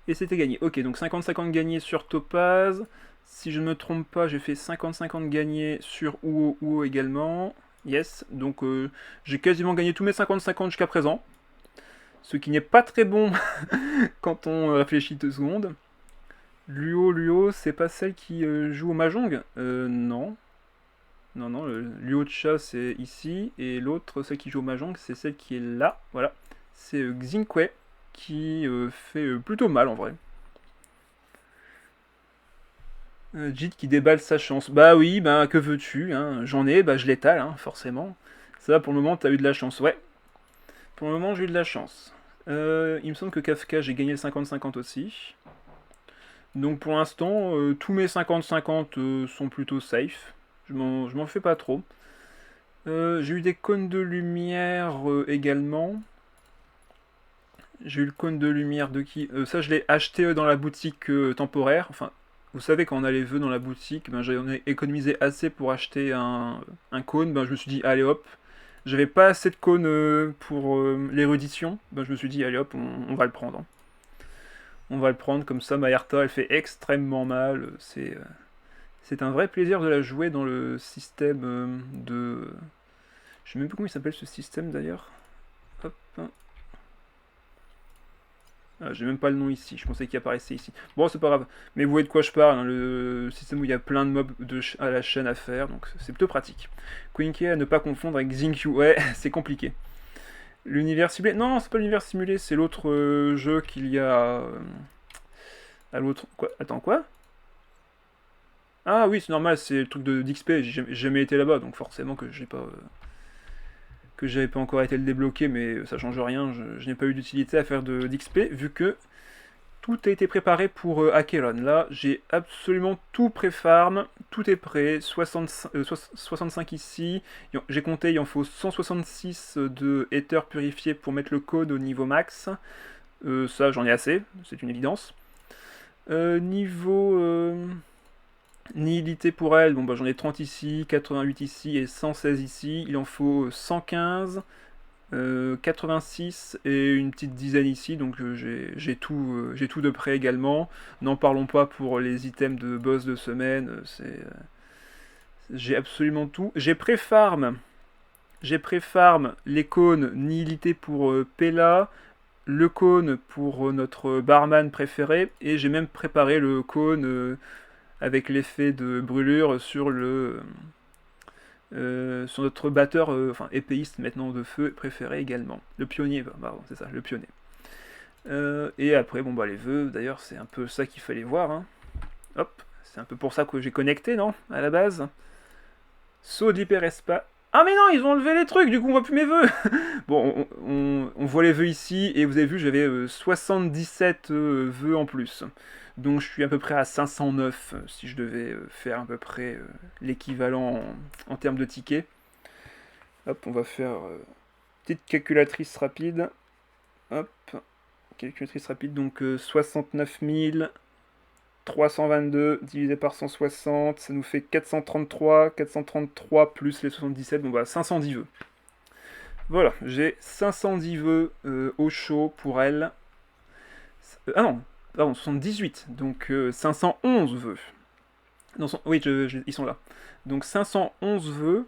Et c'était gagné. Ok, donc 50-50 gagné sur Topaz. Si je ne me trompe pas, j'ai fait 50-50 gagné sur Uo également. Yes, donc j'ai quasiment gagné tous mes 50-50 jusqu'à présent. Ce qui n'est pas très bon quand on réfléchit 2 secondes. Luo, c'est pas celle qui joue au Mahjong? Non. Non, Luocha c'est ici, et l'autre, celle qui joue au Mahjong, c'est celle qui est là, voilà. C'est Xinkwe, qui fait plutôt mal en vrai. Jit qui déballe sa chance. Bah oui, bah que veux-tu, hein, j'en ai, bah je l'étale, hein, forcément. Ça, pour le moment, t'as eu de la chance, ouais. Pour le moment, j'ai eu de la chance. Il me semble que Kafka, j'ai gagné le 50-50 aussi. Donc pour l'instant, tous mes 50-50 sont plutôt safe. Je m'en fais pas trop. J'ai eu des cônes de lumière également. J'ai eu le cône de lumière de qui Ça, je l'ai acheté dans la boutique temporaire. Enfin, vous savez, quand on a les vœux dans la boutique, ben, j'en ai économisé assez pour acheter un cône. Ben, je me suis dit, allez hop. J'avais pas assez de cônes pour l'érudition. Ben, je me suis dit, allez hop, on va le prendre. Hein. On va le prendre, comme ça, Mayarta, elle fait extrêmement mal. C'est un vrai plaisir de la jouer dans le système de... Je sais même plus comment il s'appelle ce système d'ailleurs. Hop. Ah, j'ai même pas le nom ici, je pensais qu'il apparaissait ici. Bon, c'est pas grave, mais vous voyez de quoi je parle, hein, le système où il y a plein de mobs à la chaîne à faire, donc c'est plutôt pratique. Quinky à ne pas confondre avec Zinq, ouais, c'est compliqué. L'univers simulé, non, c'est pas l'univers simulé, c'est l'autre jeu qu'il y a à l'autre... Quoi? Attends, quoi? Ah oui, c'est normal, c'est le truc d'XP, j'ai jamais été là-bas, donc forcément que j'ai pas... que j'avais pas encore été le débloquer, mais ça change rien, je n'ai pas eu d'utilité à faire d'XP, vu que tout a été préparé pour Acheron. Là, j'ai absolument tout pré-farm, tout est prêt, 65 ici, j'ai compté, il en faut 166 de Ether purifié pour mettre le code au niveau max, ça j'en ai assez, c'est une évidence. Niveau nihilité pour elle, bon bah j'en ai 30 ici, 88 ici et 116 ici, il en faut 115, 86 et une petite dizaine ici, donc j'ai tout de près également. N'en parlons pas pour les items de boss de semaine, j'ai absolument tout. J'ai pré-farm les cônes nihilité pour Pella, le cône pour notre barman préféré, et j'ai même préparé le cône avec l'effet de brûlure sur sur notre batteur, enfin épéiste maintenant de feu préféré également. Le pionnier, pardon, c'est ça, le pionnier. Et après, bon bah les vœux, d'ailleurs c'est un peu ça qu'il fallait voir. Hein. Hop, c'est un peu pour ça que j'ai connecté, non? À la base. Saut d'hyperespace. Ah mais non, ils ont enlevé les trucs, du coup on voit plus mes vœux. Bon, on voit les vœux ici, et vous avez vu, j'avais 77 vœux en plus. Donc je suis à peu près à 509, si je devais faire à peu près l'équivalent en termes de tickets. Hop, on va faire petite calculatrice rapide. Hop, calculatrice rapide, donc 69 322 divisé par 160, ça nous fait 433, 433 plus les 77, bon bah 510 vœux. Voilà, j'ai 510 vœux au chaud pour elle. Ah non, pardon, 78, donc 511 vœux. Non, oui, ils sont là. Donc 511 vœux,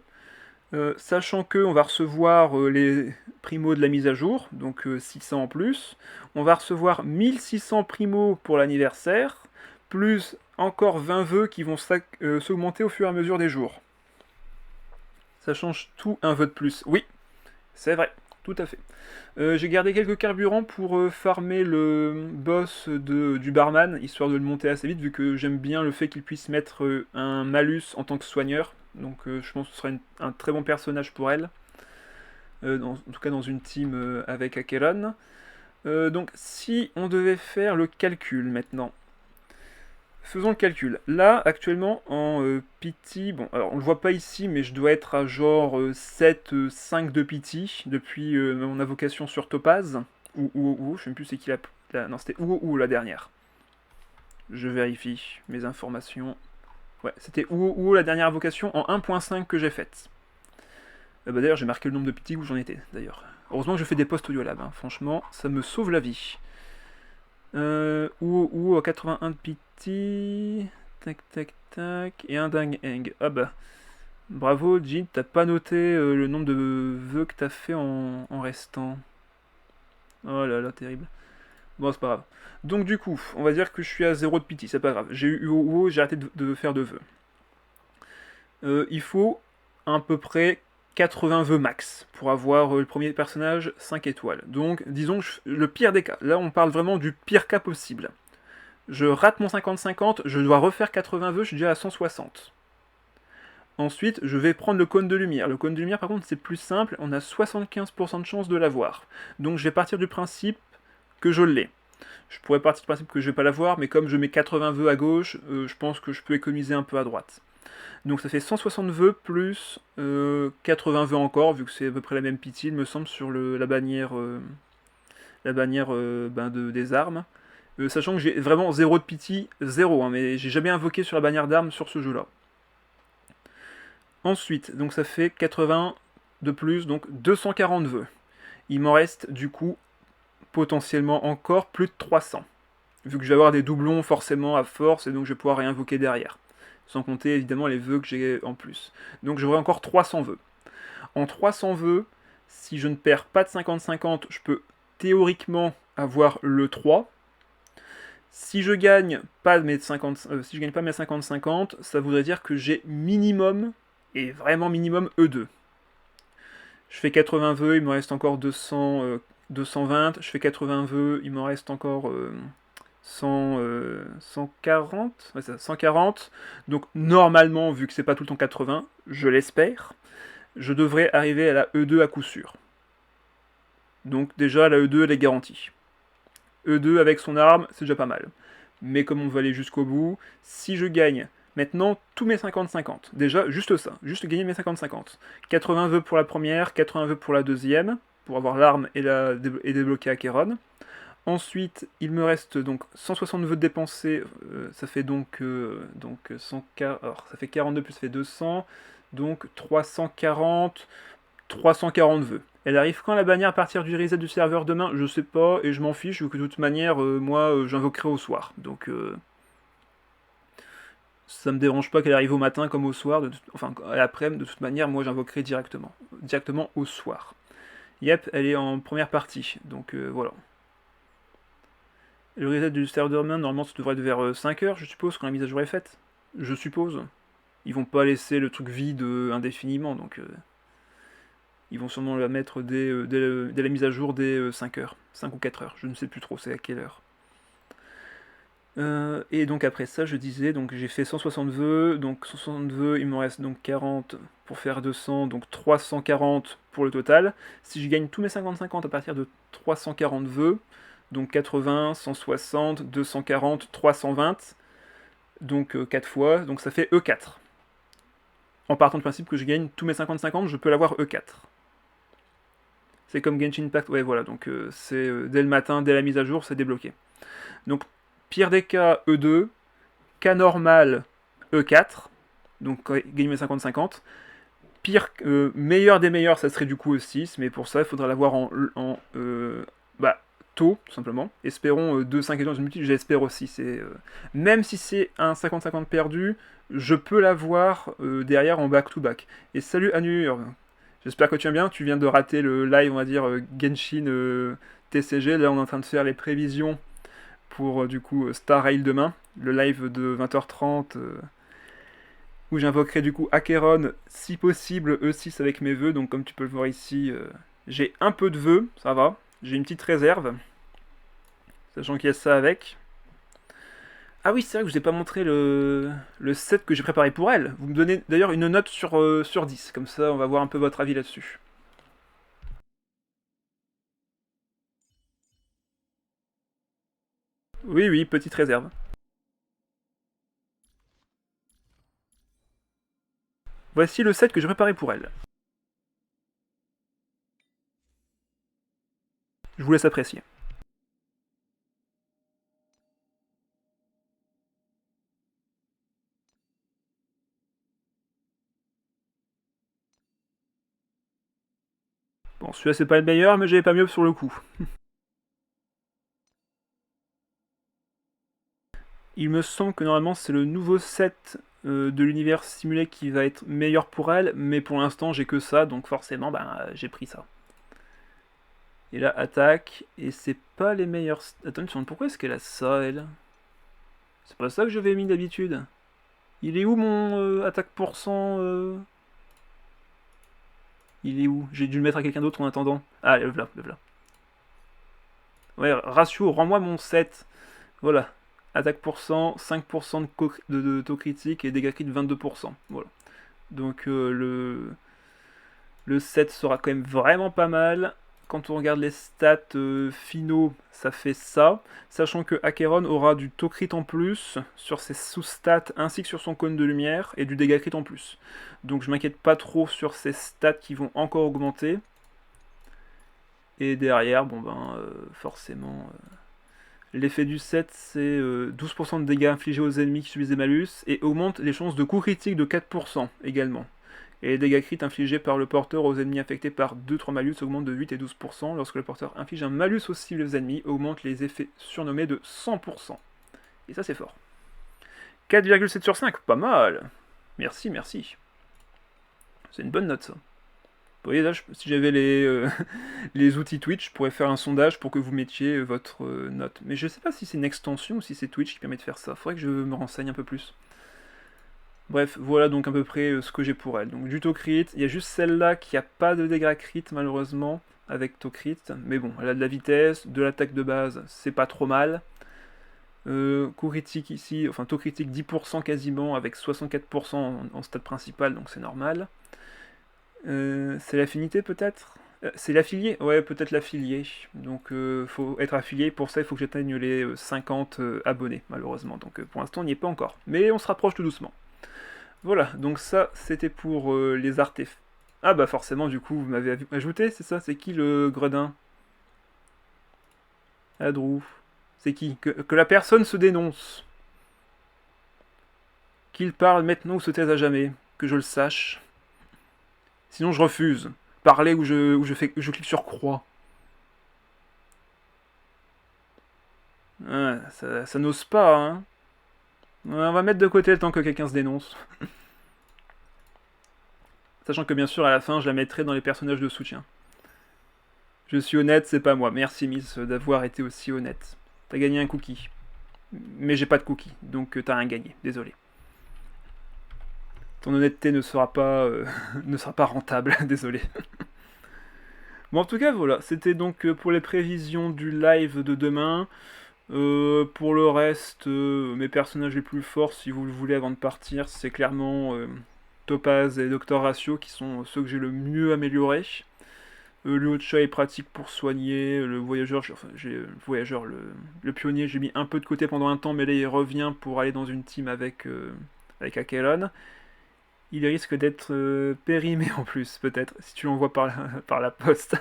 sachant que on va recevoir les primos de la mise à jour, donc 600 en plus. On va recevoir 1600 primos pour l'anniversaire, plus encore 20 vœux qui vont s'augmenter au fur et à mesure des jours. Ça change tout un vœu de plus. Oui, c'est vrai, tout à fait. J'ai gardé quelques carburants pour farmer le boss du barman, histoire de le monter assez vite, vu que j'aime bien le fait qu'il puisse mettre un malus en tant que soigneur. Donc je pense que ce sera un très bon personnage pour elle. En tout cas dans une team avec Acheron. Donc si on devait faire le calcul maintenant. Faisons le calcul. Là, actuellement, en PT, bon, alors on le voit pas ici, mais je dois être à genre 7, 5 de PT depuis mon invocation sur Topaz. Ou, je sais même plus c'est qui non, c'était ou la dernière. Je vérifie mes informations. Ouais, c'était ou la dernière invocation en 1.5 que j'ai faite. Bah, d'ailleurs, j'ai marqué le nombre de PT où j'en étais, d'ailleurs. Heureusement que je fais des posts Audiolab, hein. Franchement, ça me sauve la vie. Ou 81 de PT. Tac, tac, tac. Et un dingue hang. Ah bah. Bravo, Jin, t'as pas noté le nombre de vœux que t'as fait en restant. Oh là là, terrible. Bon, c'est pas grave. Donc, du coup, on va dire que je suis à 0 de PT, c'est pas grave. J'ai eu UO, j'ai arrêté de faire de vœux. Il faut à peu près 80 vœux max pour avoir le premier personnage 5 étoiles. Donc, disons le pire des cas. Là, on parle vraiment du pire cas possible. Je rate mon 50-50, je dois refaire 80 vœux, je suis déjà à 160. Ensuite, je vais prendre le cône de lumière. Le cône de lumière, par contre, c'est plus simple, on a 75% de chance de l'avoir. Donc, je vais partir du principe que je l'ai. Je pourrais partir du principe que je vais pas l'avoir, mais comme je mets 80 vœux à gauche, je pense que je peux économiser un peu à droite. Donc ça fait 160 vœux plus 80 vœux encore, vu que c'est à peu près la même pitié, il me semble, sur la bannière, des armes. Sachant que j'ai vraiment 0 de pity, 0, hein, mais j'ai jamais invoqué sur la bannière d'armes sur ce jeu-là. Ensuite, donc ça fait 80 de plus, donc 240 vœux. Il m'en reste du coup potentiellement encore plus de 300. Vu que je vais avoir des doublons forcément à force, et donc je vais pouvoir réinvoquer derrière. Sans compter évidemment les vœux que j'ai en plus. Donc j'aurai encore 300 vœux. En 300 vœux, si je ne perds pas de 50-50, je peux théoriquement avoir le 3. Si je gagne pas mes 50, si je gagne pas mes 50-50, ça voudrait dire que j'ai minimum, et vraiment minimum, E2. Je fais 80 vœux, il me reste encore 220. Je fais 80 vœux, il m'en reste encore 140. Ouais, ça, 140. Donc normalement, vu que c'est pas tout le temps 80, je l'espère, je devrais arriver à la E2 à coup sûr. Donc déjà, la E2, elle est garantie. E2 avec son arme, c'est déjà pas mal. Mais comme on veut aller jusqu'au bout, si je gagne maintenant tous mes 50-50, déjà juste ça, juste gagner mes 50-50. 80 vœux pour la première, 80 vœux pour la deuxième, pour avoir l'arme et débloquer Acheron. Ensuite, il me reste donc 160 vœux de dépensés, ça fait donc 100, alors, ça fait 42 plus ça fait 200, donc 340 vœux. Elle arrive quand la bannière à partir du reset du serveur demain? Je sais pas, et je m'en fiche, vu que de toute manière, moi, j'invoquerai au soir. Donc, ça me dérange pas qu'elle arrive au matin comme au soir, enfin, à l'après-midi, de toute manière, moi, j'invoquerai directement au soir. Yep, elle est en première partie, donc voilà. Le reset du serveur demain, normalement, ça devrait être vers 5h, je suppose, quand la mise à jour est faite. Je suppose. Ils vont pas laisser le truc vide indéfiniment, donc... ils vont sûrement la mettre dès la mise à jour dès 5h, 5 ou 4h, je ne sais plus trop c'est à quelle heure. Et donc après ça, je disais, donc j'ai fait 160 vœux, donc 160 vœux, il me reste donc 40 pour faire 200, donc 340 pour le total. Si je gagne tous mes 50-50 à partir de 340 vœux, donc 80, 160, 240, 320, donc 4 fois, donc ça fait E4. En partant du principe que je gagne tous mes 50-50, je peux l'avoir E4. C'est comme Genshin Impact, ouais voilà, donc c'est dès le matin, dès la mise à jour, c'est débloqué. Donc pire des cas, E2, cas normal, E4, donc gagner mes 50-50. Pire, meilleur des meilleurs, ça serait du coup E6, mais pour ça, il faudra l'avoir en tôt, tout simplement. Espérons 2-5 étoiles dans une multi, j'espère aussi. Même si c'est un 50-50 perdu, je peux l'avoir derrière en back-to-back. Et salut Anur, j'espère que tu vas bien. Tu viens de rater le live, on va dire, Genshin TCG. Là, on est en train de faire les prévisions pour du coup Star Rail demain. Le live de 20h30 où j'invoquerai du coup Acheron, si possible E6 avec mes vœux. Donc, comme tu peux le voir ici, j'ai un peu de vœux, ça va. J'ai une petite réserve, sachant qu'il y a ça avec. Ah oui, c'est vrai que je vous ai pas montré le set que j'ai préparé pour elle. Vous me donnez d'ailleurs une note sur 10, comme ça on va voir un peu votre avis là-dessus. Oui, oui, petite réserve. Voici le set que j'ai préparé pour elle. Je vous laisse apprécier. Bon, celui-là c'est pas le meilleur, mais j'avais pas mieux sur le coup. Il me semble que normalement c'est le nouveau set de l'univers simulé qui va être meilleur pour elle, mais pour l'instant j'ai que ça, donc forcément j'ai pris ça. Et là, attaque, et c'est pas les meilleurs... Attends une seconde, pourquoi est-ce qu'elle a ça, elle? C'est pas ça que j'avais mis d'habitude. Il est où mon attaque pourcent Il est où? J'ai dû le mettre à quelqu'un d'autre en attendant. Ah, le voilà, le voilà. Ouais, ratio, rends-moi mon 7. Voilà. Attaque pourcent, 5% de taux critique et dégâts critiques 22%. Voilà. Donc le 7 sera quand même vraiment pas mal. Quand on regarde les stats finaux, ça fait ça. Sachant que Acheron aura du taux crit en plus sur ses sous-stats ainsi que sur son cône de lumière et du dégât crit en plus. Donc je m'inquiète pas trop sur ces stats qui vont encore augmenter. Et derrière, forcément, l'effet du 7 c'est 12% de dégâts infligés aux ennemis qui subissent des malus et augmente les chances de coup critique de 4% également. Et les dégâts crits infligés par le porteur aux ennemis affectés par 2-3 malus augmentent de 8 et 12%. Lorsque le porteur inflige un malus aux cibles aux ennemis, augmente les effets surnommés de 100%. Et ça c'est fort. 4,7 sur 5, pas mal. Merci, merci. C'est une bonne note ça. Vous voyez, là, si j'avais les outils Twitch, je pourrais faire un sondage pour que vous mettiez votre note. Mais je sais pas si c'est une extension ou si c'est Twitch qui permet de faire ça. Faudrait que je me renseigne un peu plus. Bref, voilà donc à peu près ce que j'ai pour elle. Donc du Tocrit, il y a juste celle-là qui a pas de dégâts crit malheureusement, avec Tocrit. Mais bon, elle a de la vitesse, de l'attaque de base, c'est pas trop mal. Coup critique ici, enfin taux critique 10% quasiment, avec 64% en stade principal, donc c'est normal. C'est l'affinité peut-être c'est l'affilié. Ouais, peut-être l'affilié. Donc faut être affilié, pour ça il faut que j'atteigne les 50 abonnés malheureusement. Donc pour l'instant on n'y est pas encore. Mais on se rapproche tout doucement. Voilà, donc ça c'était pour les artefacts. Ah bah forcément du coup vous m'avez ajouté, c'est ça? C'est qui le gredin? Adrou. C'est qui que la personne se dénonce. Qu'il parle maintenant ou se taise à jamais. Que je le sache. Sinon je refuse. Parler ou je clique sur croix. Ah, ça n'ose pas, hein. On va mettre de côté le temps que quelqu'un se dénonce. Sachant que bien sûr à la fin je la mettrai dans les personnages de soutien. Je suis honnête, c'est pas moi. Merci Miss d'avoir été aussi honnête. T'as gagné un cookie. Mais j'ai pas de cookie, donc t'as rien gagné, désolé. Ton honnêteté ne sera pas, ne sera pas rentable, désolé. Bon, en tout cas, voilà, c'était donc pour les prévisions du live de demain. Pour le reste, mes personnages les plus forts, si vous le voulez avant de partir, c'est clairement Topaz et Dr Ratio qui sont ceux que j'ai le mieux améliorés. Le Hotcha est pratique pour soigner, le voyageur, le pionnier, j'ai mis un peu de côté pendant un temps, mais là il revient pour aller dans une team avec Acheron. Il risque d'être périmé en plus, peut-être, si tu l'envoies par la poste.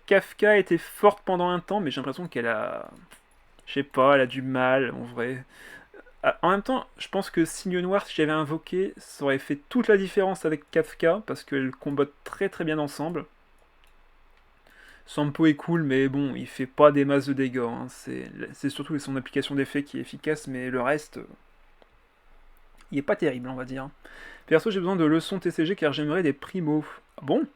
Kafka était forte pendant un temps, mais j'ai l'impression qu'elle a... Je sais pas, elle a du mal, en vrai. En même temps, je pense que Signe Noir, si j'avais invoqué, ça aurait fait toute la différence avec Kafka, parce qu'elles combattent très très bien ensemble. Sampo est cool, mais bon, il fait pas des masses de dégâts. Hein. C'est surtout son application d'effet qui est efficace, mais le reste, il est pas terrible, on va dire. Perso, j'ai besoin de leçons TCG car j'aimerais des primos. Ah bon?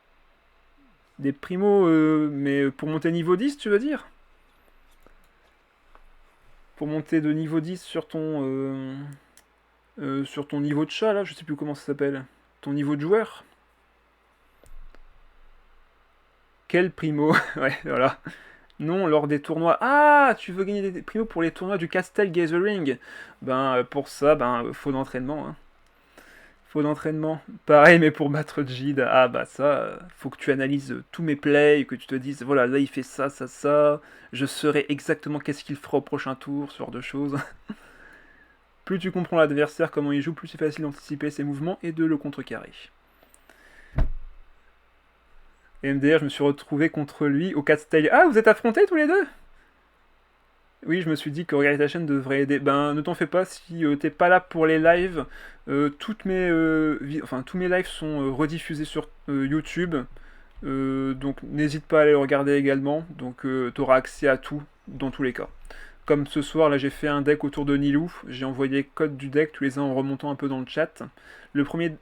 Des primos, mais pour monter niveau 10, tu veux dire? Pour monter de niveau 10 sur ton niveau de chat, là, je sais plus comment ça s'appelle. Ton niveau de joueur? Quel primo? Ouais, voilà. Non, lors des tournois. Ah, tu veux gagner des primos pour les tournois du Castle Gathering? Ben, pour ça, ben, faut d'entraînement, hein. Faut d'entraînement. Pareil, mais pour battre Jid, ah bah ça, faut que tu analyses tous mes plays, que tu te dises, voilà, là il fait ça, ça, ça, je saurai exactement qu'est-ce qu'il fera au prochain tour, ce genre de choses. Plus tu comprends l'adversaire, comment il joue, plus c'est facile d'anticiper ses mouvements et de le contrecarrer. Et MDR, je me suis retrouvé contre lui au Castle. Ah, vous êtes affrontés tous les deux? Oui, je me suis dit que regarder ta chaîne devrait aider. Ben, ne t'en fais pas, si t'es pas là pour les lives, tous mes lives sont rediffusés sur YouTube. Donc n'hésite pas à aller le regarder également. Donc tu auras accès à tout dans tous les cas. Comme ce soir, là j'ai fait un deck autour de Nilou. J'ai envoyé les codes du deck, tous les uns en remontant un peu dans le chat. Le premier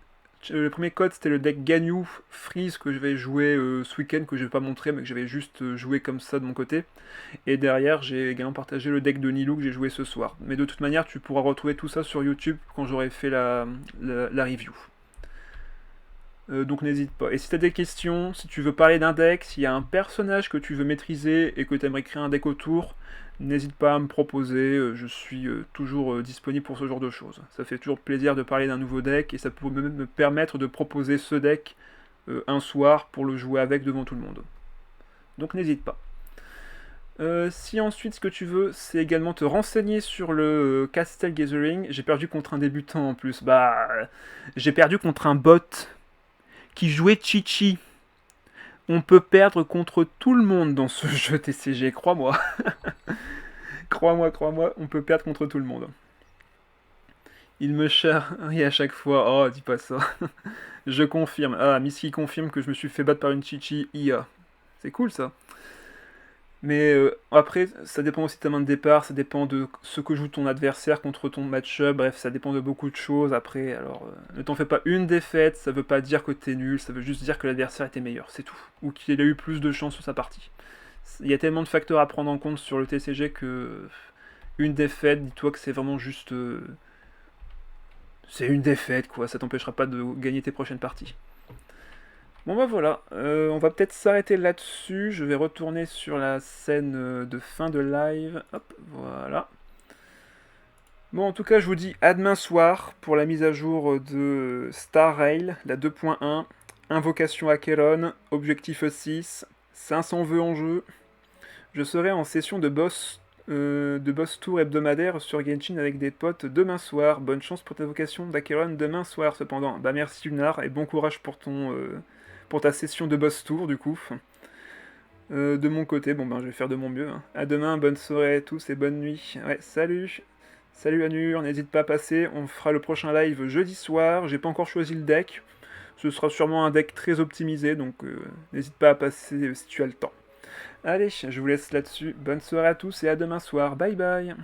code c'était le deck Ganyu Freeze que je vais jouer ce week-end, que je vais pas montrer mais que je vais juste jouer comme ça de mon côté. Et derrière j'ai également partagé le deck de Nilou que j'ai joué ce soir. Mais de toute manière tu pourras retrouver tout ça sur YouTube quand j'aurai fait la review. Donc n'hésite pas. Et si tu as des questions, si tu veux parler d'un deck, s'il y a un personnage que tu veux maîtriser et que tu aimerais créer un deck autour, n'hésite pas à me proposer, je suis toujours disponible pour ce genre de choses. Ça fait toujours plaisir de parler d'un nouveau deck et ça peut même me permettre de proposer ce deck un soir pour le jouer avec devant tout le monde. Donc n'hésite pas. Si ensuite ce que tu veux, c'est également te renseigner sur le Castle Gathering, j'ai perdu contre un débutant en plus. Bah, j'ai perdu contre un bot qui jouait Chichi. On peut perdre contre tout le monde dans ce jeu TCG, crois-moi. crois-moi, on peut perdre contre tout le monde. Il me charrie à chaque fois. Oh, dis pas ça. Je confirme. Ah, Miss qui confirme que je me suis fait battre par une Chichi IA. C'est cool ça. Mais après, ça dépend aussi de ta main de départ, ça dépend de ce que joue ton adversaire contre ton match-up, bref, ça dépend de beaucoup de choses. Après, alors, ne t'en fais pas une défaite, ça veut pas dire que t'es nul, ça veut juste dire que l'adversaire était meilleur, c'est tout. Ou qu'il a eu plus de chance sur sa partie. Il y a tellement de facteurs à prendre en compte sur le TCG que une défaite, dis-toi que c'est vraiment juste... c'est une défaite, quoi, ça t'empêchera pas de gagner tes prochaines parties. Bon bah voilà, on va peut-être s'arrêter là-dessus. Je vais retourner sur la scène de fin de live. Hop, voilà. Bon, en tout cas, je vous dis à demain soir pour la mise à jour de Star Rail, la 2.1. Invocation Acheron, objectif 6, 500 vœux en jeu. Je serai en session de boss tour hebdomadaire sur Genshin avec des potes demain soir. Bonne chance pour ta vocation d'Acheron demain soir cependant. Bah merci Lunar et bon courage pour ta session de boss tour du coup. De mon côté, bon ben je vais faire de mon mieux. Hein. À demain, bonne soirée à tous et bonne nuit. Ouais, salut. Salut Anur, n'hésite pas à passer, on fera le prochain live jeudi soir. J'ai pas encore choisi le deck. Ce sera sûrement un deck très optimisé, donc n'hésite pas à passer si tu as le temps. Allez, je vous laisse là-dessus. Bonne soirée à tous et à demain soir. Bye bye.